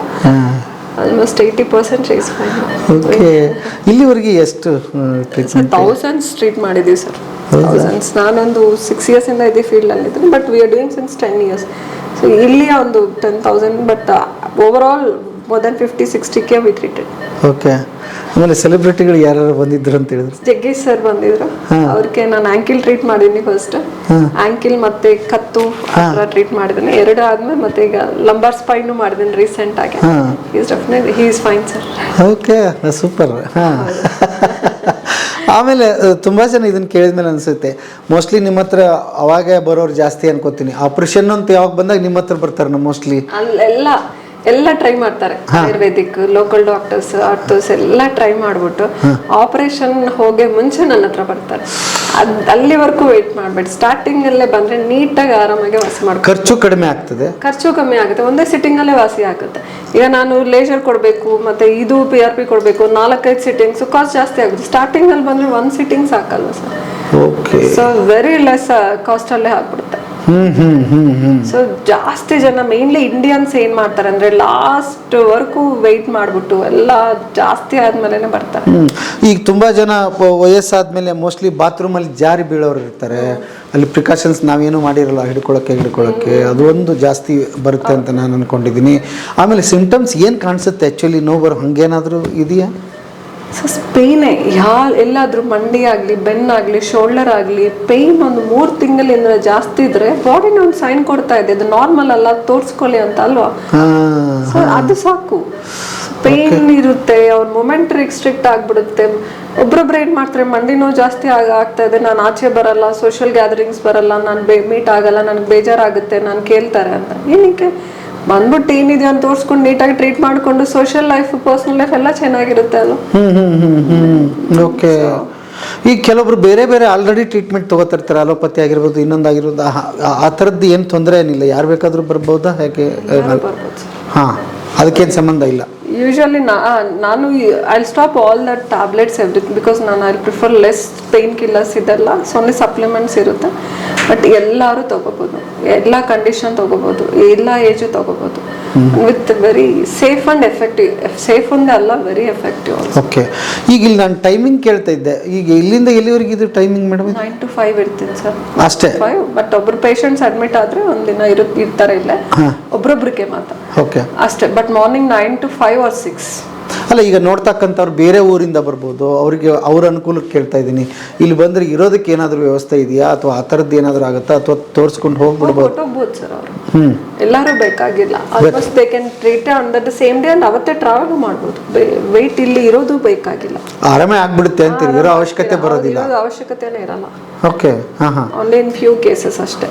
Almost 80% she is fine. Okay, ಇಲ್ಲಿವರೆಗೆ ಎಷ್ಟು ಟ್ರೀಟ್ಮೆಂಟ್? ಥೌಸಂಡ್ಸ್ ಟ್ರೀಟ್ ಮಾಡಿದ್ದೀವಿ ಸರ್, ಥೌಸಂಡ್ಸ್. ನಾನೊಂದು 6 years ಇಂದ ಇದೇ ಫೀಲ್ಡಲ್ಲಿ ಇದ್ದೀನಿ, but we are doing since 10 years. So ಇಲ್ಲಿ ಒಂದು 10,000, but over all more than 50-60K we treated. Okay, ಆಮೇಲೆ ಸೆಲೆಬ್ರಿಟಿಗಳು ಯಾರು ಬಂದಿದ್ರು ಅಂತ ಹೇಳಿದ್ರು? ಜಗ್ಗೇಶ್ ಸರ್ ಬಂದಿದ್ರು, ಅವ್ರಿಗೆ ನಾನು ಆಂಕಿಲ್ ಟ್ರೀಟ್ ಮಾಡಿದ್ದೀನಿ ಫಸ್ಟ್. ಆಂಕಿಲ್ ಮತ್ತೆ ಕತ್ತು ಟ್ರೀಟ್ ಮಾಡಿದ್ದೀನಿ. 2 ಆದ್ಮೇಲೆ ಮತ್ತೆ ಈಗ ಲಂಬಾರ್ ಸ್ಪೈನು ಮಾಡಿದ್ದೀನಿ ರೀಸೆಂಟ್ ಆಗಿ. He is fine sir. Okay, super. ಹಾಂ, ಆಮೇಲೆ ತುಂಬ ಜನ ಇದನ್ನು ಕೇಳಿದ್ಮೇಲೆ ಅನಿಸುತ್ತೆ ಮೋಸ್ಟ್ಲಿ ನಿಮ್ಮ ಹತ್ರ ಅವಾಗ ಬರೋರು ಜಾಸ್ತಿ ಅನ್ಕೋತೀನಿ. ಆಪ್ರೇಷನ್ ಅಂತ ಯಾವಾಗ ಬಂದಾಗ ನಿಮ್ಮ ಹತ್ರ ಬರ್ತಾರೆ ಮೋಸ್ಟ್ಲಿ. ಎಲ್ಲ ಟ್ರೈ ಮಾಡ್ತಾರೆ, ಆಯುರ್ವೇದಿಕ್, ಲೋಕಲ್ ಡಾಕ್ಟರ್ಸ್, ಆರ್ಥೋಸ್ ಎಲ್ಲ ಟ್ರೈ ಮಾಡ್ಬಿಟ್ಟು ಆಪರೇಷನ್ ಹೋಗಿ ಮುಂಚೆ ನನ್ನ ಹತ್ರ ಬರ್ತಾರೆ. ಅಲ್ಲಿವರೆಗೂ ವೇಟ್ ಮಾಡ್ಬೇಡಿ, ಸ್ಟಾರ್ಟಿಂಗ್ ಅಲ್ಲೇ ಬಂದ್ರೆ ನೀಟಾಗಿ ಆರಾಮಾಗಿ ವಾಸಿ ಮಾಡ್ತಾರೆ. ಖರ್ಚು ಕಡಿಮೆ ಆಗ್ತದೆ. ಖರ್ಚು ಕಮ್ಮಿ ಆಗುತ್ತೆ, ಒಂದೇ ಸಿಟ್ಟಿಂಗ್ ಅಲ್ಲೇ ವಾಸಿ ಆಗುತ್ತೆ. ಈಗ ನಾನು ಲೇಸರ್ ಕೊಡಬೇಕು, ಮತ್ತೆ ಇದು PRP ಕೊಡಬೇಕು, 4-5 ಸಿಟ್ಟಿಂಗ್ಸ್, ಕಾಸ್ಟ್ ಜಾಸ್ತಿ ಆಗುತ್ತೆ. ಸ್ಟಾರ್ಟಿಂಗ್ ಅಲ್ಲಿ ಬಂದ್ರೆ 1 ಸಿಟ್ಟಿಂಗ್ ಸಾಕಲ್ವ sir? Okay, so very less cost ಅಲ್ಲೇ ಆಗ್ಬಿಡುತ್ತೆ. ಸೊ ಜಾಸ್ತಿ ಜನ ಮೇನ್ಲಿ ಇಂಡಿಯನ್ಸ್ ಏನ್ ಮಾಡ್ತಾರೆ ಅಂದ್ರೆ ಲಾಸ್ಟ್ ವರ್ಗೂ ವೆಯ್ಟ್ ಮಾಡ್ಬಿಟ್ಟು ಎಲ್ಲ ಜಾಸ್ತಿ ಆದ್ಮೇಲೆ ಬರ್ತಾರೆ. ಈಗ ತುಂಬಾ ಜನ ವಯಸ್ಸಾದ್ಮೇಲೆ ಮೋಸ್ಟ್ಲಿ ಬಾತ್ರೂಮ್ ಅಲ್ಲಿ ಜಾರಿ ಬೀಳೋರು ಇರ್ತಾರೆ. ಅಲ್ಲಿ ಪ್ರಿಕಾಷನ್ಸ್ ನಾವೇನು ಮಾಡಿರಲ್ಲ, ಹಿಡ್ಕೊಳ್ಳೋಕ್ಕೆ ಅದು ಒಂದು ಜಾಸ್ತಿ ಬರುತ್ತೆ ಅಂತ ನಾನು ಅನ್ಕೊಂಡಿದ್ದೀನಿ. ಆಮೇಲೆ ಸಿಂಟಮ್ಸ್ ಏನು ಕಾಣಿಸುತ್ತೆ ಆ್ಯಕ್ಚುಲಿ? ನೋವು ಬರೋ ಹಂಗೇನಾದರೂ ಇದೆಯಾ? ಸೊ ಪೇಯ್ನೇ ಎಲ್ಲಾದ್ರೂ ಮಂಡಿ ಆಗಲಿ, ಬೆನ್ನಾಗಲಿ, ಶೋಲ್ಡರ್ ಆಗಲಿ, ಪೇಯ್ನ್ ಒಂದು 3 ತಿಂಗಳಿಂದ ಜಾಸ್ತಿ ಇದ್ರೆ ಬಾಡಿನ ಒಂದು ಸೈನ್ ಕೊಡ್ತಾ ಇದೆ, ಅದು ನಾರ್ಮಲ್ ಅಲ್ಲ, ತೋರಿಸ್ಕೊಳ್ಳಿ ಅಂತ ಅಲ್ವಾ? ಸೊ ಅದು ಸಾಕು. ಪೇಯ್ನ್ ಇರುತ್ತೆ, ಅವ್ರ ಮೊಮೆಂಟ್ ರಿಸ್ಟ್ರಿಕ್ಟ್ ಆಗ್ಬಿಡುತ್ತೆ. ಒಬ್ಬೊಬ್ರು ಏನ್ ಮಾಡ್ತಾರೆ, ಮಂಡಿ ನೋವು ಜಾಸ್ತಿ ಆಗ್ತಾ ಇದೆ, ನಾನು ಆಚೆ ಬರಲ್ಲ, ಸೋಷಿಯಲ್ ಗ್ಯಾದರಿಂಗ್ಸ್ ಬರಲ್ಲ, ನಾನು ಮೀಟ್ ಆಗಲ್ಲ, ನನಗೆ ಬೇಜಾರಾಗುತ್ತೆ, ನಾನು ಕೇಳ್ತಾರೆ ಅಂತ. ಏನಕ್ಕೆ ಬಂದ್ಬಿಟ್ಟು ಏನಿದೆ ಅಂತ ತೋರಿಸ್ಕೊಂಡು ನೀಟಾಗಿ ಟ್ರೀಟ್ ಮಾಡಿಕೊಂಡು ಸೋಷಿಯಲ್ ಲೈಫ್, ಪರ್ಸನಲ್ ಲೈಫ್ ಎಲ್ಲ ಚೆನ್ನಾಗಿರುತ್ತೆ ಅಲ್ಲ. ಓಕೆ, ಈಗ ಕೆಲವೊಬ್ರು ಬೇರೆ ಬೇರೆ ಆಲ್ರೆಡಿ ಟ್ರೀಟ್ಮೆಂಟ್ ತಗೋತಿರ್ತಾರೆ, ಅಲೋಪತಿ ಆಗಿರ್ಬೋದು, ಇನ್ನೊಂದಾಗಿರ್ಬೋದು. ಆ ಥರದ್ದು ಏನು ತೊಂದರೆ ಏನಿಲ್ಲ, ಯಾರು ಬೇಕಾದರೂ ಬರ್ಬೋದಾ? ಹೇಗೆ? ಹಾಂ, ಅದಕ್ಕೇನು ಸಂಬಂಧ ಇಲ್ಲ. ಯೂಶಲಿ ನಾನು I stop all that tablets everything, because ನಾನು I prefer less painkillers ಇದೆಲ್ಲ. ಸೊನ್ನೆ ಸಪ್ಲಿಮೆಂಟ್ಸ್ ಇರುತ್ತೆ, ಬಟ್ ಎಲ್ಲರೂ ತಗೋಬೋದು, ಎಲ್ಲ ಕಂಡೀಷನ್ ತಗೋಬೋದು, ಎಲ್ಲ ಏಜು ತಗೋಬೋದು, with very safe and effective. Safe and ಅಲ್ಲ, ವೆರಿ ಎಫೆಕ್ಟಿವ್. ಓಕೆ, ಈಗ ಇಲ್ಲಿ ನಾನು ಟೈಮಿಂಗ್ ಕೇಳ್ತಾ ಇದ್ದೆ, ಈಗ ಇಲ್ಲಿಂದ ಎಲ್ಲಿವರೆಗೆ ಇದು ಟೈಮಿಂಗ್ ಮೇಡಮ್? 9 to 5 ಇರ್ತೀನಿ ಸರ್, ಅಷ್ಟೇ. 5. ಬಟ್ ಒಬ್ರು ಪೇಷಂಟ್ಸ್ ಅಡ್ಮಿಟ್ ಆದ್ರೆ ಒಂದಿನ ಇರ್ತಾರೆ ಇಲ್ಲ, ಒಬ್ರೊಬ್ರಿಗೆ ಮಾತ್ರ. ಓಕೆ, ಅಷ್ಟೇ. But morning 9 to 5 or 6. ಅಲ್ಲ, ಈಗ ನೋಡ್ತಕ್ಕಂಥವ್ರು ಬೇರೆ ಊರಿಂದ ಬರ್ಬೋದು, ಅವರಿಗೆ ಅವ್ರ ಅನುಕೂಲಕ್ಕೆ ಕೇಳ್ತಾ ಇದ್ದೀನಿ. ಇಲ್ಲಿ ಬಂದರೆ ಇರೋದಕ್ಕೆ ಏನಾದರೂ ವ್ಯವಸ್ಥೆ ಇದೆಯಾ, ಅಥವಾ ಆ ಥರದ್ದು ಏನಾದರೂ ಆಗುತ್ತಾ, ಅಥವಾ ತೋರಿಸ್ಕೊಂಡು ಹೋಗ್ಬಿಡ್ಬೋದು? ಹೋಗ್ಬೋದು ಸರ್ ಅವರು. ಎಲ್ಲರೂ ಬೇಕಾಗಿಲ್ಲ, almost they can treat on that same day and ಅವತ್ತೇ ಟ್ರಾವೆಲ್ ಮಾಡ್ಬೋದು. ವೆಯ್ಟ್ ಇಲ್ಲಿ ಇರೋದು ಬೇಕಾಗಿಲ್ಲ, ಆರಾಮೇ ಆಗ್ಬಿಡುತ್ತೆ ಅಂತೀರಿ, ಇರೋ ಅವಶ್ಯಕತೆ ಬರೋದಿಲ್ಲ? ಅವಶ್ಯಕತೆನೇ ಇರಲ್ಲ. ಓಕೆ, ಹಾಂ ಹಾಂ, ಓನ್ಲಿ ಇನ್ ಫ್ಯೂ ಕೇಸಸ್ ಅಷ್ಟೇ,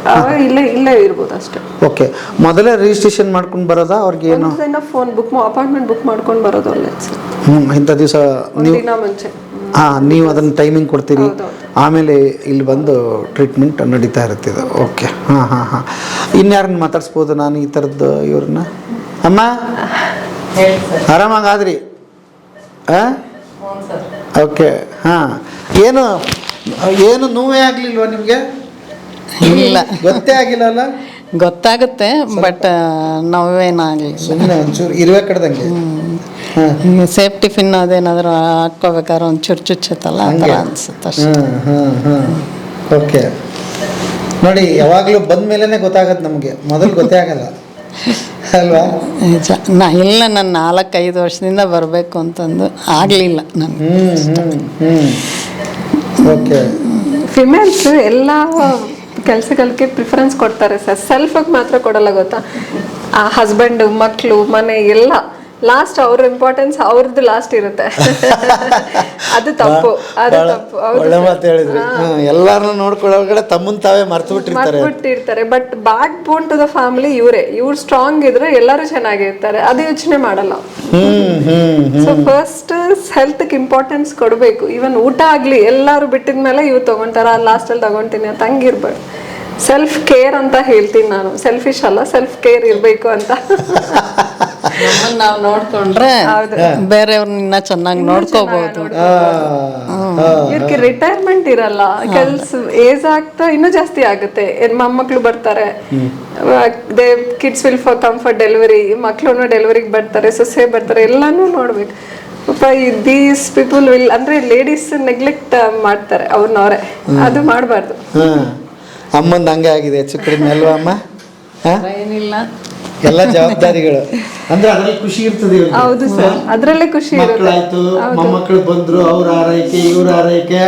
ಇಲ್ಲೇ ಇರ್ಬೋದು ಅಷ್ಟೇ. ಓಕೆ, ಮೊದಲೇ ರಿಜಿಸ್ಟ್ರೇಷನ್ ಮಾಡ್ಕೊಂಡು ಬರೋದಾ ಅವ್ರಿಗೆ? ಏನು ಫೋನ್ ಬುಕ್, ಅಪಾಯಿಂಟ್ಮೆಂಟ್ ಬುಕ್ ಮಾಡ್ಕೊಂಡು ಬರೋದು ಒಳ್ಳೆ ಸರ್. ಇಂಥ ದಿವಸ ನೀವು ಮುಂಚೆ ನೀವು ಅದನ್ನು ಟೈಮಿಂಗ್ ಕೊಡ್ತೀರಿ, ಆಮೇಲೆ ಇಲ್ಲಿ ಬಂದು ಟ್ರೀಟ್ಮೆಂಟ್ ನಡೀತಾ ಇರ್ತಿದೆ. ಓಕೆ, ಹಾಂ ಹಾಂ ಹಾಂ. ಇನ್ಯಾರನ್ನ ಮಾತಾಡ್ಸ್ಬೋದು ನಾನು ಈ ಥರದ್ದು ಇವ್ರನ್ನ? ಅಮ್ಮ ಆರಾಮಾಗಾದ್ರಿ? ಹಾಂ, ಓಕೆ. ಹಾಂ, ಏನು ನೋವೇ ಆಗಲಿಲ್ವಾ ನಿಮಗೆ? ಇಲ್ಲ, ಗೊತ್ತೇ ಆಗಿಲ್ಲ ಅಲ್ಲ? ಗೊತ್ತಾಗುತ್ತೆ, ಬಟ್ ನೋವೇನಾಗಲಿ. ಸುಮ್ಮನೆ ಒಂಚೂರು ಇರುವೆ ಕಡ್ದಂಗೆ. ಸೇಫ್ಟಿ ಪಿನ್ ಅದೇನಾದರೂ ಹಾಕ್ಕೋಬೇಕಾದ್ರೆ ಒಂಚೂರು ಚುಚ್ಚುತ್ತಲ್ಲ, ಆ ಥರ ಅನ್ಸುತ್ತೆ ಅಷ್ಟೇ. ಓಕೆ, ನೋಡಿ, ಯಾವಾಗಲೂ ಬಂದ ಮೇಲೇ ಗೊತ್ತಾಗತ್ತೆ ನಮಗೆ, ಮೊದಲು ಗೊತ್ತೇ ಆಗಲ್ಲ ಅಲ್ವಾ? ನಿಜ. ನಾನು 4-5 ವರ್ಷದಿಂದ ಬರಬೇಕು ಅಂತಂದು ಆಗಲಿಲ್ಲ ನನಗೆ. ಓಕೆ, ಫಿಮೇಲ್ಸ್ ಎಲ್ಲ ಕೆಲಸಗಳಿಗೆ ಪ್ರಿಫರೆನ್ಸ್ ಕೊಡ್ತಾರೆ ಸರ್, ಸೆಲ್ಫಿಗೆ ಮಾತ್ರ ಕೊಡಲ್ಲ, ಗೊತ್ತಾ? ಆ ಹಸ್ಬೆಂಡ್, ಮಕ್ಕಳು, ಮನೆ ಎಲ್ಲ ಲಾಸ್ಟ್, ಅವ್ರ ಇಂಪಾರ್ಟೆನ್ಸ್ ಅವ್ರದ್ದು ಲಾಸ್ಟ್ ಇರುತ್ತೆ. ಅದು ತಪ್ಪು, ಅದು ತಪ್ಪು. ಒಳ್ಳೆ ಮಾತು ಹೇಳಿದ್ರಿ. ಎಲ್ಲಾರನ್ನ ನೋಡ್ಕೊಳ್ಳೋರ್ಗಡೆ ತಮ್ಮನ್ ತಾವೇ ಮರ್ತು ಬಿಟ್ಟಿರ್ತಾರೆ. But back bone to the family ಇವ್ರು ಸ್ಟ್ರಾಂಗ್ ಇದ್ರೆ ಎಲ್ಲರೂ ಚೆನ್ನಾಗಿರ್ತಾರೆ, ಅದು ಯೋಚನೆ ಮಾಡಲ್ಲ. ಸೊ ಫಸ್ಟ್ ಹೆಲ್ತ್ ಇಂಪಾರ್ಟೆನ್ಸ್ ಕೊಡಬೇಕು. ಈವನ್ ಊಟ ಆಗ್ಲಿ ಎಲ್ಲಾರು ಬಿಟ್ಟಿದ್ಮೇಲೆ ಇವ್ರು ತಗೊಂತಾರ, ಲಾಸ್ಟ್ ಅಲ್ಲಿ ತಗೊಂತೀನಿ ಅಂತ ಹಂಗಿರ್ಬಾರ್ದು. ಸೆಲ್ಫ್ ಕೇರ್ ಅಂತ ಹೇಳ್ತೀನಿ ನಾನು, ಸೆಲ್ಫಿಶ್ ಅಲ್ಲ, ಸೆಲ್ಫ್ ಕೇರ್ ಇರ್ಬೇಕು ಅಂತ. ನಮ್ಮನ್ನ ನಾವು ನೋಡ್ಕೊಂಡ್ರೆ ಬೇರೆಯವ್ರನ್ನ ಚೆನ್ನಾಗಿ ನೋಡ್ಕೋಬಹುದು. ಇವ್ರಿಗೆ ರಿಟೈರ್ಮೆಂಟ್ ಇರಲ್ಲ, ಕೆಲ್ಸ ಏಜ್ ಆಗ್ತಾ ಇನ್ನೂ ಜಾಸ್ತಿ ಆಗುತ್ತೆ. ಮೊಮ್ಮಕ್ಳು ಬರ್ತಾರೆ, they kids will come for delivery, ಮಕ್ಳು ಡೆಲಿವರಿಗೆ ಬರ್ತಾರೆ, ಸೊಸೆ ಬರ್ತಾರೆ, ಎಲ್ಲಾನು ನೋಡ್ಬೇಕು. ಪಾಪ ದೀಸ್ ಪೀಪಲ್ ವಿಲ್ ಅಂದ್ರೆ ಲೇಡೀಸ್ ನೆಗ್ಲೆಕ್ಟ್ ಮಾಡ್ತಾರೆ ಅವ್ರನ್ನವ್ರೆ, ಅದು ಮಾಡಬಾರ್ದು. ಅಮ್ಮಂದು ಹಂಗೆ ಆಗಿದೆ ಹೆಚ್ಚು ಕಡಿಮೆ ಅಲ್ವಾ ಅಮ್ಮ? ಏನಿಲ್ಲ, ಎಲ್ಲ ಜವಾಬ್ದಾರಿಗಳು ಅಂದ್ರೆ ಅದ್ರಲ್ಲಿ ಖುಷಿ ಇರ್ತದೆ. ಹೌದು ಸರ್, ಅದ್ರಲ್ಲೇ ಖುಷಿ ಇರುತ್ತೆ. ಮಕ್ಕಳಾಯ್ತು, ಮೊಮ್ಮಕ್ಕಳು ಬಂದ್ರು, ಅವ್ರ ಆರೈಕೆ, ಇವ್ರ ಆರೈಕೆ,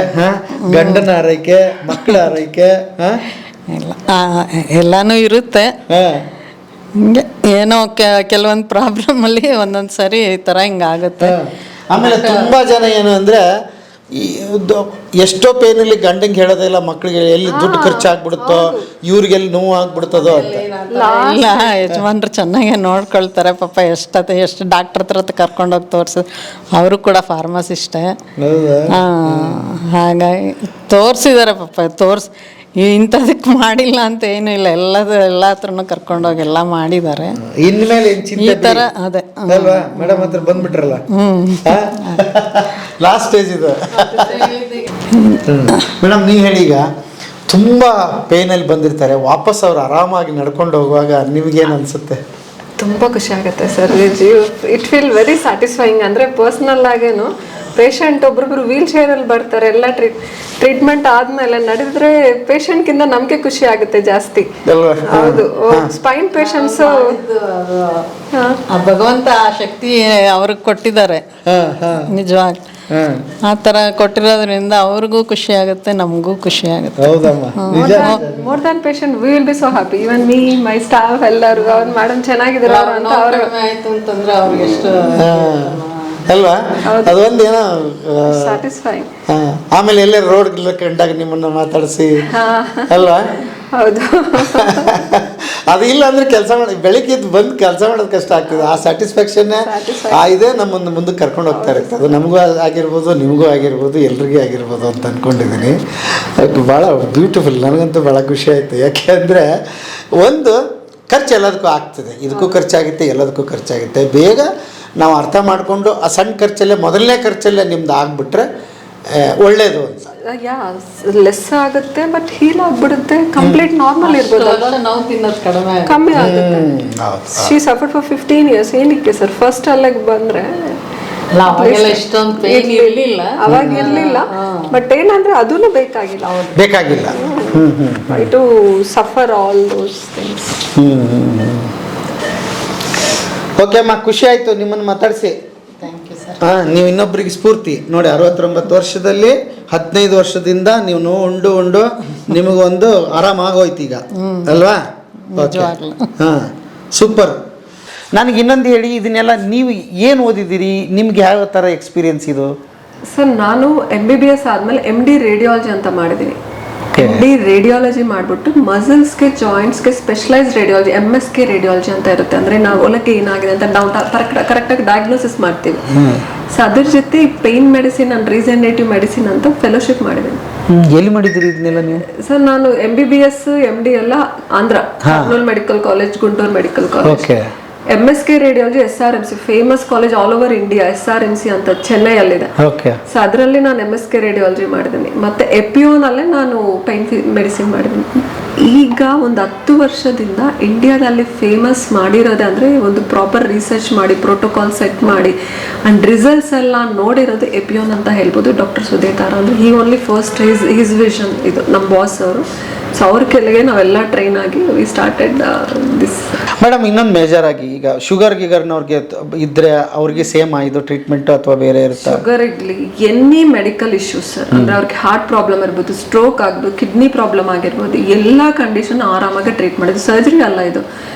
ಗಂಡನ ಆರೈಕೆ, ಮಕ್ಕಳ ಆರೈಕೆ, ಎಲ್ಲಾನು ಇರುತ್ತೆ. ಹಿಂಗೆ ಏನೋ ಕೆಲವೊಂದು ಪ್ರಾಬ್ಲಮ್ ಅಲ್ಲಿ ಒಂದೊಂದು ಸರಿ ಈ ಥರ ಹಿಂಗಾಗುತ್ತೆ. ಆಮೇಲೆ ತುಂಬಾ ಜನ ಏನು ಅಂದ್ರೆ ಎಷ್ಟೋ ಪೇನಲ್ಲಿ ಗಂಡಂಗೆ ಹೇಳೋದೇ ಇಲ್ಲ, ಮಕ್ಳಿಗೆ ಎಲ್ಲಿ ದುಡ್ಡು ಖರ್ಚಾಗ್ಬಿಡುತ್ತೋ, ಇವ್ರಿಗೆಲ್ಲಿ ನೋವು ಆಗ್ಬಿಡ್ತದೋ ಅಂತ. ಇಲ್ಲ, ಯಜಮಾನ್ರು ಚೆನ್ನಾಗೆ ನೋಡ್ಕೊಳ್ತಾರೆ ಪಾಪ. ಎಷ್ಟು ಡಾಕ್ಟರ್ ಹತ್ರ ಕರ್ಕೊಂಡೋಗಿ ತೋರಿಸಿದ್ರು, ಅವರು ಕೂಡ ಫಾರ್ಮಸಿಸ್ಟೇ. ಹಾಗಾಗಿ ತೋರಿಸಿದ್ದಾರೆ ಪಾಪ. ಇಂಥದಕ್ಕೆ ಮಾಡಿಲ್ಲ ಅಂತ ಏನೂ ಇಲ್ಲ, ಎಲ್ಲ ಹತ್ರನೂ ಕರ್ಕೊಂಡೋಗಿ ಎಲ್ಲ ಮಾಡಿದ್ದಾರೆ. ಇನ್ಮೇಲೆ ಈ ಥರ ಅದೇ ಅಲ್ವಾ ಮೇಡಮ್ ಹತ್ರ ಬಂದ್ಬಿಟ್ರಲ್ಲ, ಲಾಸ್ಟ್ ಸ್ಟೇಜ್ ಇದು. ಮೇಡಮ್ ನೀವು ಹೇಳಿ, ಈಗ ತುಂಬ ಪೇನಲ್ಲಿ ಬಂದಿರ್ತಾರೆ, ವಾಪಸ್ ಅವ್ರು ಆರಾಮಾಗಿ ನಡ್ಕೊಂಡು ಹೋಗುವಾಗ ನಿಮ್ಗೇನು ಅನಿಸುತ್ತೆ? ತುಂಬ ಖುಷಿ ಆಗುತ್ತೆ sir. It feel very satisfying. ಅಂದರೆ ಪರ್ಸ್ನಲ್ ಆಗೇನು ಪೇಷಂಟ್ ಒಬ್ರೊಬ್ರು ವೀಲ್ ಚೇರಲ್ಲಿ ಬರ್ತಾರೆ, ಎಲ್ಲ ಟ್ರೀಟ್ಮೆಂಟ್ ಆದಮೇಲೆ ನಡೆದ್ರೆ ಪೇಷಂಟ್ಗಿಂತ ನಮಗೆ ಖುಷಿ ಆಗುತ್ತೆ ಜಾಸ್ತಿ. ಹೌದು, ಸ್ಪೈನ್ ಪೇಷಂಟ್ಸು ಭಗವಂತ ಆ ಶಕ್ತಿ ಅವ್ರಿಗೆ ಕೊಟ್ಟಿದ್ದಾರೆ ನಿಜವಾಗಿ. ಆ ಥರ ಕೊಟ್ಟಿರೋದ್ರಿಂದ ಅವ್ರಿಗೂ ಖುಷಿ ಆಗುತ್ತೆ, ನಮಗೂ ಖುಷಿ ಆಗುತ್ತೆ. More than patient we will be so happy. Even me, my staff ಎಲ್ಲರಿಗೂ ಅವ್ರು ಮೇಡಮ್ ಚೆನ್ನಾಗಿದ್ದಾರೆ ಅಂತ ಅವ್ರು ಆಯ್ತು ಅಂತಂದ್ರೆ ಅವ್ರಿಗೆ ಎಷ್ಟು ಅಲ್ವಾ, ಅದೊಂದು ಏನೋ ಸ್ಯಾಟಿಸ್ಫೈಯಿಂಗ್. ಆಮೇಲೆ ಎಲ್ಲೇ ರೋಡ್ ಕಂಡಾಗ ನಿಮ್ಮನ್ನ ಮಾತಾಡಿಸಿ ಅಲ್ವಾ? ಹೌದು. ಅದು ಇಲ್ಲ ಅಂದ್ರೆ ಕೆಲಸ ಮಾಡಿ ಬೆಳಿಗ್ಗೆ ಬಂದು ಕೆಲಸ ಮಾಡೋದು ಕಷ್ಟ ಆಗ್ತದೆ. ಆ ಸ್ಯಾಟಿಸ್ಫ್ಯಾಕ್ಷನ್ ಇದೆ ನಮ್ಮನ್ನು ಮುಂದಕ್ಕೆ ಕರ್ಕೊಂಡು ಹೋಗ್ತಾ ಇರುತ್ತೆ. ಅದು ನಮಗೂ ಆಗಿರ್ಬೋದು, ನಿಮಗೂ ಆಗಿರ್ಬೋದು, ಎಲ್ರಿಗೂ ಆಗಿರ್ಬೋದು ಅಂತ ಅಂದ್ಕೊಂಡಿದ್ದೀನಿ. ಭಾಳ ಬ್ಯೂಟಿಫುಲ್, ನನಗಂತೂ ಭಾಳ ಖುಷಿ ಆಯಿತು. ಯಾಕೆ ಅಂದರೆ ಒಂದು ಖರ್ಚು ಎಲ್ಲದಕ್ಕೂ ಆಗ್ತದೆ, ಇದಕ್ಕೂ ಖರ್ಚಾಗುತ್ತೆ, ಎಲ್ಲದಕ್ಕೂ ಖರ್ಚಾಗುತ್ತೆ. ಬೇಗ ನಾವು ಅರ್ಥ ಮಾಡಿಕೊಂಡು ಆ ಸಣ್ಣ ಖರ್ಚಲ್ಲೇ, ಮೊದಲನೇ ಖರ್ಚಲ್ಲೇ ನಿಮ್ದು ಆಗಿಬಿಟ್ರೆ ಒಳ್ಳೇದು ಅಂತ. ಲೆಸ್ ಆಗುತ್ತೆ, ಬಟ್ ಹೀಲ್ ಆಗ್ಬಿಡುತ್ತೆ, ಕಂಪ್ಲೀಟ್ ನಾರ್ಮಲ್ ಇರ್ಬೋದು, ನಾವು ತಿನ್ನೋದು ಕಮ್ಮಿ ಆಗುತ್ತೆ. She suffered for 15 years. ಏನಕ್ಕೆ ಸರ್ ಫಸ್ಟ್ ಅಲ್ಲಿಗೆ ಬಂದ್ರೆ ಇಷ್ಟೊಂದು ಪೇನ್ ಇರಲಿಲ್ಲ, ಅವಾಗ ಇರಲಿಲ್ಲ. ಬಟ್ ಏನಂದ್ರೆ ಅದೂ ಬೇಕಾಗಿಲ್ಲ to suffer all those things. Okay ಅಮ್ಮ, ಖುಷಿ ಆಯಿತು ನಿಮ್ಮನ್ನು ಮಾತಾಡಿಸಿ. Thank you sir. ನೀವು ಇನ್ನೊಬ್ಬರಿಗೆ ಸ್ಫೂರ್ತಿ ನೋಡಿ. 69 ವರ್ಷದಲ್ಲಿ 15 ವರ್ಷದಿಂದ ನೀವು ನೋವು ಉಂಡು ನಿಮಗೊಂದು ಆರಾಮಾಗೋಯ್ತು ಈಗ ಅಲ್ವಾ? ಹಾಂ, ಸೂಪರ್. ನನಗೆ ಇನ್ನೊಂದು ಹೇಳಿ, ಇದನ್ನೆಲ್ಲ ನೀವು ಏನು ಓದಿದ್ದೀರಿ, ನಿಮ್ಗೆ ಯಾವ ಥರ ಎಕ್ಸ್ಪೀರಿಯನ್ಸ್ ಇದು? ಸರ್ ನಾನು MBBS ಆದಮೇಲೆ MD ರೇಡಿಯಾಲಜಿ ಅಂತ ಮಾಡಿದ್ದೀನಿ. MD ರೇಡಿಯಾಲಜಿ ಮಾಡಿಬಿಟ್ಟು ಮಸಲ್ಸ್ಗೆ, ಜಾಯಿಂಟ್ಸ್ಗೆ ಸ್ಪೆಷಲೈಸ್ಡ್ ರೇಡಿಯಾಲಜಿ, MSK ರೇಡಿಯಾಲಜಿ ಅಂತ ಇರುತ್ತೆ. ಅಂದರೆ ನಾವು ಒಳಗೆ ಏನಾಗಿದೆ ಅಂತ ನಾವು ಕರೆಕ್ಟಾಗಿ ಡಯಾಗ್ನೋಸಿಸ್ ಮಾಡ್ತೀವಿ. ಸೊ ಅದ್ರ ಜೊತೆ pain medicine and regenerative medicine ಅಂತ ಫೆಲೋಶಿಪ್ ಮಾಡಿದ್ದೀನಿ. ಎಲ್ಲಿ ಮಾಡಿದ್ದೀರಿ ಇದನ್ನೆಲ್ಲ ನೀವು? ಸರ್ ನಾನು MBBS MD ಎಲ್ಲ Andhra medical college, Guntur medical college. MSK radiology SRMC, famous college all over India, SRMC ಅಂತ ಚೆನ್ನೈಯಲ್ಲಿದೆ. ಸೊ ಅದರಲ್ಲಿ ನಾನು MSK ರೇಡಿಯಾಲಜಿ ಮಾಡಿದ್ದೀನಿ. ಮತ್ತೆ ಎಪಿಯೋನಲ್ಲೇ ನಾನು ಪೈನ್ ಮೆಡಿಸಿನ್ ಮಾಡಿದ್ದೀನಿ. ಈಗ ಒಂದು 10 ವರ್ಷದಿಂದ ಇಂಡಿಯಾದಲ್ಲಿ ಫೇಮಸ್ ಮಾಡಿರೋದೆ ಅಂದರೆ ಒಂದು ಪ್ರಾಪರ್ ರಿಸರ್ಚ್ ಮಾಡಿ, ಪ್ರೋಟೋಕಾಲ್ ಸೆಟ್ ಮಾಡಿ ಆ್ಯಂಡ್ ರಿಸಲ್ಟ್ಸ್ ಎಲ್ಲ ನೋಡಿರೋದು ಎಪಿಯೋನ್ ಅಂತ ಹೇಳ್ಬೋದು. ಡಾಕ್ಟರ್ ಸುದೇತಾರ ಅಂದರೆ ಹಿ ಓನ್ಲಿ ಫಸ್ಟ್ ಹಿಸ್ ವಿಷನ್ ಇದು ನಮ್ಮ ಬಾಸ್ ಅವರು. ಸೊ ಅವ್ರ ಕೆಳಗೆ ನಾವೆಲ್ಲ ಟ್ರೈನ್ ಆಗಿ ವಿ ಸ್ಟಾರ್ಟೆಡ್ ದಿಸ್. ಮೇಡಮ್, ಇನ್ನೊಂದು ಮೇಜರ್ ಆಗಿ ಈಗ ಶುಗರ್ ಗಿಗರ್ನವ್ರಿಗೆ ಇದ್ರೆ ಅವ್ರಿಗೆ ಸೇಮ್ ಇದು ಟ್ರೀಟ್ಮೆಂಟ್ ಅಥವಾ ಬೇರೆ ಇರುತ್ತೆ? ಶುಗರ್ ಇರಲಿ, ಎನಿ ಮೆಡಿಕಲ್ ಇಶ್ಯೂಸ್ ಸರ್, ಅಂದರೆ ಅವ್ರಿಗೆ ಹಾರ್ಟ್ ಪ್ರಾಬ್ಲಮ್ ಇರ್ಬೋದು, ಸ್ಟ್ರೋಕ್ ಆಗ್ಬೋದು, ಕಿಡ್ನಿ ಪ್ರಾಬ್ಲಮ್ ಆಗಿರ್ಬೋದು, ಎಲ್ಲ ಕಂಡೀಷನ್ ಆರಾಮಾಗಿ ಟ್ರೀಟ್ ಮಾಡೋದು. ಸರ್ಜರಿ ಅಲ್ಲ ಇದು,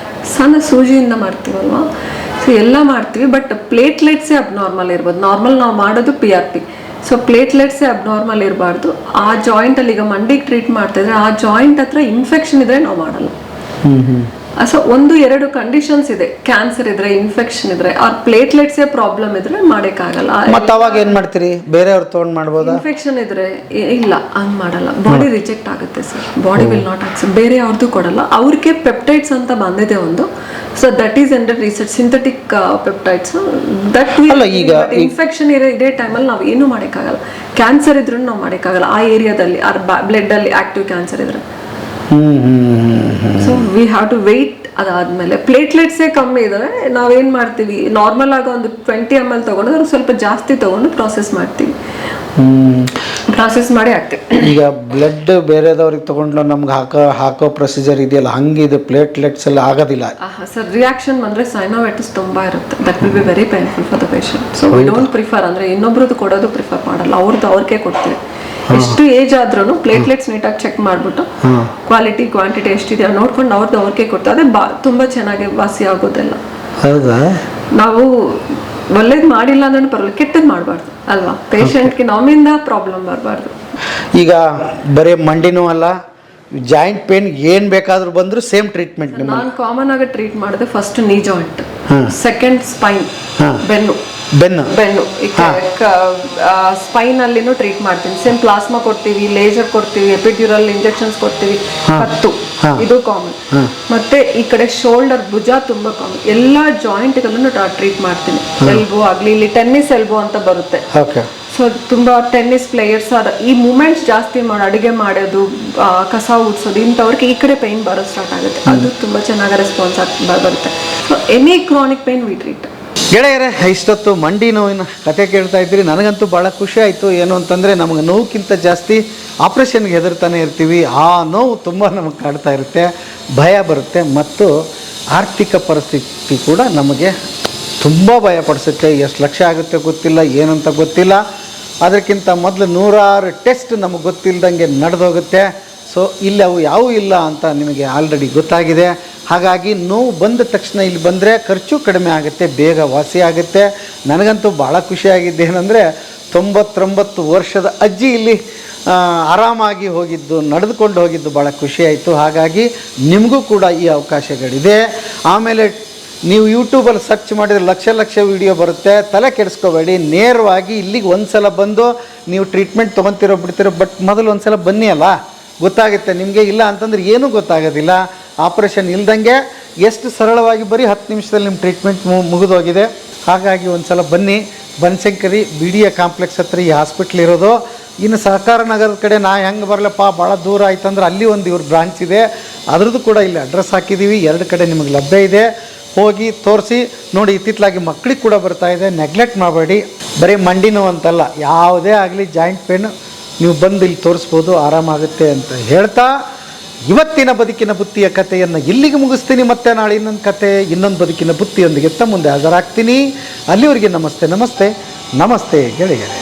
ಸಣ್ಣ ಸೂಜಿಯಿಂದ ಮಾಡ್ತೀವಲ್ವಾ. ಸೊ ಎಲ್ಲ ಮಾಡ್ತೀವಿ, ಬಟ್ ಪ್ಲೇಟ್ಲೆಟ್ಸೇ ಅಬ್ನಾರ್ಮಲ್ ಇರ್ಬೋದು. ನಾರ್ಮಲ್ ನಾವು ಮಾಡೋದು PRP. ಸೊ ಪ್ಲೇಟ್ಲೆಟ್ಸೇ ಅಬ್ನಾರ್ಮಲ್ ಇರಬಾರ್ದು. ಆ ಜಾಯಿಂಟಲ್ಲಿ ಈಗ ಮಂಡಿಗೆ ಟ್ರೀಟ್ ಮಾಡ್ತಾ ಇದ್ರೆ ಆ ಜಾಯಿಂಟ್ ಹತ್ರ ಇನ್ಫೆಕ್ಷನ್ ಇದ್ರೆ ನಾವು ಮಾಡಲ್ಲ. ಸೊ 1-2 ಕಂಡೀಷನ್ಸ್ ಇದೆ. ಕ್ಯಾನ್ಸರ್ ಇದ್ರೆ, ಇನ್ಫೆಕ್ಷನ್ ಇದ್ರೆ, ಆ ಪ್ಲೇಟ್ಲೆಟ್ಸೇ ಪ್ರಾಬ್ಲಮ್ ಇದ್ರೆ ಮಾಡೋಕ್ಕಾಗಲ್ಲ. ಮತ್ತೆ ಅವಾಗ ಏನು ಮಾಡ್ತೀರಿ? ಬೇರೆಯವ್ರು ತೊಗೊಂಡು ಮಾಡ್ಬೋದಾ? ಇನ್ಫೆಕ್ಷನ್ ಇದ್ರೆ ಇಲ್ಲ, ಹಂಗ್ ಮಾಡಲ್ಲ. ಬಾಡಿ ರಿಜೆಕ್ಟ್ ಆಗುತ್ತೆ sir. Body will not accept. ಬೇರೆ ಯಾವ್ದು ಕೊಡಲ್ಲ. ಅವ್ರಿಗೆ ಪೆಪ್ಟೈಡ್ಸ್ ಅಂತ ಬಂದಿದೆ ಒಂದು. So that is under research. Synthetic peptides that ಈಗ ಇನ್ಫೆಕ್ಷನ್ ಇದೇ ಟೈಮಲ್ಲಿ ನಾವು ಏನು ಮಾಡೋಕ್ಕಾಗಲ್ಲ. ಕ್ಯಾನ್ಸರ್ ಇದ್ರೂ ನಾವು ಮಾಡೋಕ್ಕಾಗಲ್ಲ ಆ ಏರಿಯಾದಲ್ಲಿ, ಬ್ಲಡ್ ಅಲ್ಲಿ ಆಕ್ಟಿವ್ ಕ್ಯಾನ್ಸರ್ ಇದ್ರೆ. So we have to wait. ಅದಾದ್ಮೇಲೆ ಪ್ಲೇಟ್ಲೆಟ್ಸೇ ಕಮ್ಮಿ ಇದ್ರೆ ನಾವೇನ್ ಮಾಡ್ತೀವಿ, ನಾರ್ಮಲ್ ಆಗಿ ಒಂದು 20 ml ತಗೊಂಡು ಅದ್ರ ಸ್ವಲ್ಪ ಜಾಸ್ತಿ ತಗೊಂಡು ಪ್ರಾಸೆಸ್ ಮಾಡ್ತೀವಿ. ಪ್ರಾಸೆಸ್ ಮಾಡಿ ಹಾಕ್ತೀವಿ. ಈಗ ಬ್ಲಡ್ ಬೇರೆದವ್ರಿಗೆ ತಗೊಂಡು ನಮ್ಗೆ ಹಾಕೋ ಪ್ರೊಸೀಜರ್ ಇದೆಯಲ್ಲ, ಹಂಗಿದು ಪ್ಲೇಟ್ಲೆಟ್ಸ್ ಎಲ್ಲ ಆಗೋದಿಲ್ಲ ಸರ್. ರಿಯಾಕ್ಷನ್ ಬಂದ್ರೆ ಸೈನೋವೈಟಿಸ್ ತುಂಬಾ ಇರುತ್ತೆ. That will be very painful for the patient. So we don't prefer, ಅಂದ್ರೆ ಇನ್ನೊಬ್ರದ್ದು ಕೊಡೋದು ಪ್ರಿಫರ್ ಮಾಡಲ್ಲ. ಅವ್ರಿಗೆ ಕೊಡ್ತೀವಿ. ಎಷ್ಟು ಏಜ್ ಆದ್ರೂ ಪ್ಲೇಟ್ಲೆಟ್ಸ್ ನೀಟಾಗಿ ಚೆಕ್ ಮಾಡ್ಬಿಟ್ಟು ಕ್ವಾಲಿಟಿ ಕ್ವಾಂಟಿಟಿ ಎಷ್ಟಿದೆ ನೋಡ್ಕೊಂಡು ಅವ್ರಿಗೆ ಕೊಡ್ತೀವಿ. ಅದೇ ತುಂಬಾ ಚೆನ್ನಾಗಿ ವಾಸಿ ಆಗೋದೆಲ್ಲ. ಹೌದಾ? ನಾವು ಒಳ್ಳೇದು ಮಾಡಿಲ್ಲ ಅಂದ್ರೆ ಪರವಾಗಿಲ್ಲ, ಕೆಟ್ಟದ್ದು ಮಾಡಬಾರ್ದು ಅಲ್ವಾ? ಪೇಷಂಟ್ಗೆ ನಮ್ಮಿಂದ ಪ್ರಾಬ್ಲಮ್ ಬರಬಾರ್ದು. ಈಗ ಬರೀ ಮಂಡಿನೂ ಅಲ್ಲ, ಜಾಯಿಂಟ್ ಪೇನ್ ಏನ್ ಬೇಕಾದ್ರೂ ಬಂದ್ರು ಸೇಮ್ ಟ್ರೀಟ್ಮೆಂಟ್. ನಾನು ಕಾಮನ್ ಆಗಿ ಟ್ರೀಟ್ ಮಾಡಿದೆ first knee joint, second spine, ಬೆನ್ನು. ಸ್ಪೈನ್ ಅಲ್ಲಿನೂ ಟ್ರೀಟ್ ಮಾಡ್ತೀನಿ. ಸೇಮ್ ಪ್ಲಾಸ್ಮಾ ಕೊಡ್ತೀವಿ, ಲೇಸರ್ ಕೊಡ್ತೀವಿ, ಎಪಿಡ್ಯೂರಲ್ ಇಂಜೆಕ್ಷನ್ಸ್ ಕೊಡ್ತೀವಿ. ಇದು ಕಾಮನ್. ಮತ್ತೆ ಈ ಕಡೆ ಶೋಲ್ಡರ್, ಭುಜ ತುಂಬಾ ಕಾಮನ್. ಎಲ್ಲಾ ಜಾಯಿಂಟ್ ಗಳನ್ನು ಟ್ರೀಟ್ ಮಾಡ್ತೀನಿ. ಎಲ್ಬೋ ಆಗ್ಲಿ, ಇಲ್ಲಿ ಟೆನ್ನಿಸ್ ಎಲ್ಬೋ ಅಂತ ಬರುತ್ತೆ. ಸೊ ತುಂಬಾ ಟೆನ್ನಿಸ್ ಪ್ಲೇಯರ್ಸ್ ಈ ಮೂಮೆಂಟ್ಸ್ ಜಾಸ್ತಿ ಮಾಡಿ ಅಡುಗೆ ಮಾಡೋದು, ಕಸ ಉಡ್ಸೋದು, ಇಂಥವ್ರಿಗೆ ಈ ಕಡೆ ಪೈನ್ ಬರೋದು ಸ್ಟಾರ್ಟ್ ಆಗುತ್ತೆ. ಅದು ತುಂಬಾ ಚೆನ್ನಾಗಿ ರೆಸ್ಪಾನ್ಸ್ ಬರುತ್ತೆ. So any chronic pain we treat. ಗೆಳೆಯರೇ, ಇಷ್ಟೊತ್ತು ಮಂಡಿ ನೋವಿನ ಕತೆ ಕೇಳ್ತಾ ಇದ್ದೀರಿ. ನನಗಂತೂ ಭಾಳ ಖುಷಿ ಆಯಿತು. ಏನು ಅಂತಂದರೆ ನಮಗೆ ನೋವುಕ್ಕಿಂತ ಜಾಸ್ತಿ ಆಪ್ರೇಷನ್ಗೆ ಹೆದರ್ತಾನೆ ಇರ್ತೀವಿ. ಆ ನೋವು ತುಂಬ ನಮಗೆ ಕಾಡ್ತಾ ಇರುತ್ತೆ, ಭಯ ಬರುತ್ತೆ, ಮತ್ತು ಆರ್ಥಿಕ ಪರಿಸ್ಥಿತಿ ಕೂಡ ನಮಗೆ ತುಂಬ ಭಯಪಡಿಸುತ್ತೆ. ಎಷ್ಟು ಲಕ್ಷ ಆಗುತ್ತೆ ಗೊತ್ತಿಲ್ಲ, ಏನಂತ ಗೊತ್ತಿಲ್ಲ. ಅದಕ್ಕಿಂತ ಮೊದಲು 100 ಟೆಸ್ಟ್ ನಮಗೆ ಗೊತ್ತಿಲ್ಲದಂಗೆ ನಡೆದೋಗುತ್ತೆ. ಸೊ ಇಲ್ಲಿ ಅವು ಯಾವುವು ಇಲ್ಲ ಅಂತ ನಿಮಗೆ ಆಲ್ರೆಡಿ ಗೊತ್ತಾಗಿದೆ. ಹಾಗಾಗಿ ನೋವು ಬಂದ ತಕ್ಷಣ ಇಲ್ಲಿ ಬಂದರೆ ಖರ್ಚು ಕಡಿಮೆ ಆಗುತ್ತೆ, ಬೇಗ ವಾಸಿ ಆಗುತ್ತೆ. ನನಗಂತೂ ಭಾಳ ಖುಷಿಯಾಗಿದ್ದು ಏನಂದರೆ 99 ವರ್ಷದ ಅಜ್ಜಿ ಇಲ್ಲಿ ಆರಾಮಾಗಿ ಹೋಗಿದ್ದು, ನಡೆದುಕೊಂಡು ಹೋಗಿದ್ದು ಭಾಳ ಖುಷಿಯಾಯಿತು. ಹಾಗಾಗಿ ನಿಮಗೂ ಕೂಡ ಈ ಅವಕಾಶಗಳಿದೆ. ಆಮೇಲೆ ನೀವು ಯೂಟ್ಯೂಬಲ್ಲಿ ಸರ್ಚ್ ಮಾಡಿದರೆ ಲಕ್ಷ ವೀಡಿಯೋ ಬರುತ್ತೆ. ತಲೆ ಕೆಡಿಸ್ಕೋಬೇಡಿ, ನೇರವಾಗಿ ಇಲ್ಲಿಗೆ ಒಂದು ಸಲ ಬಂದು ನೀವು ಟ್ರೀಟ್ಮೆಂಟ್ ತೊಗೊತಿರೋ ಬಿಡ್ತಿರೋ. ಬಟ್ ಮೊದಲು ಒಂದು ಸಲ ಬನ್ನಿ ಅಲ್ಲ, ಗೊತ್ತಾಗುತ್ತೆ ನಿಮಗೆ. ಇಲ್ಲ ಅಂತಂದ್ರೆ ಏನೂ ಗೊತ್ತಾಗೋದಿಲ್ಲ. ಆಪ್ರೇಷನ್ ಇಲ್ದಂಗೆ ಎಷ್ಟು ಸರಳವಾಗಿ ಬರೀ 10 ನಿಮಿಷದಲ್ಲಿ ನಿಮ್ಮ ಟ್ರೀಟ್ಮೆಂಟ್ ಮುಗಿದೋಗಿದೆ. ಹಾಗಾಗಿ ಒಂದು ಸಲ ಬನ್ನಿ. ಬನಶಂಕರಿ BDA ಕಾಂಪ್ಲೆಕ್ಸ್ ಹತ್ರ ಈ ಹಾಸ್ಪಿಟ್ಲ್ ಇರೋದು. ಇನ್ನು ಸಹಕಾರ ನಗರದ ಕಡೆ ನಾ ಹೆಂಗೆ ಬರಲಪ್ಪ, ಭಾಳ ದೂರ ಆಯ್ತಂದ್ರೆ ಅಲ್ಲಿ ಒಂದು ಇವ್ರ ಬ್ರಾಂಚ್ ಇದೆ, ಅದ್ರದ್ದು ಕೂಡ ಇಲ್ಲಿ ಅಡ್ರೆಸ್ ಹಾಕಿದ್ದೀವಿ. 2 ಕಡೆ ನಿಮಗೆ ಲಭ್ಯ ಇದೆ. ಹೋಗಿ ತೋರಿಸಿ ನೋಡಿ. ಇತ್ತಿತ್ತಲಾಗಿ ಮಕ್ಕಳಿಗೆ ಕೂಡ ಬರ್ತಾ ಇದೆ, ನೆಗ್ಲೆಕ್ಟ್ ಮಾಡಬೇಡಿ. ಬರೀ ಮಂಡಿ ನೋವು ಅಂತಲ್ಲ, ಯಾವುದೇ ಆಗಲಿ ಜಾಯಿಂಟ್ ಪೇನು ನೀವು ಬಂದು ಇಲ್ಲಿ ತೋರಿಸ್ಬೋದು, ಆರಾಮಾಗುತ್ತೆ ಅಂತ ಹೇಳ್ತಾ ಇವತ್ತಿನ ಬದುಕಿನ ಬುತ್ತಿಯ ಕಥೆಯನ್ನು ಇಲ್ಲಿಗೆ ಮುಗಿಸ್ತೀನಿ. ಮತ್ತೆ ನಾಳೆ ಇನ್ನೊಂದು ಕತೆ, ಇನ್ನೊಂದು ಬದುಕಿನ ಬುತ್ತಿಯೊಂದಿಗೆ ತಮ್ಮ ಮುಂದೆ ಹಾಜರಾಗ್ತೀನಿ. ಅಲ್ಲಿವರೆಗೆ ನಮಸ್ತೆ ಗೆಳೆಯರೇ.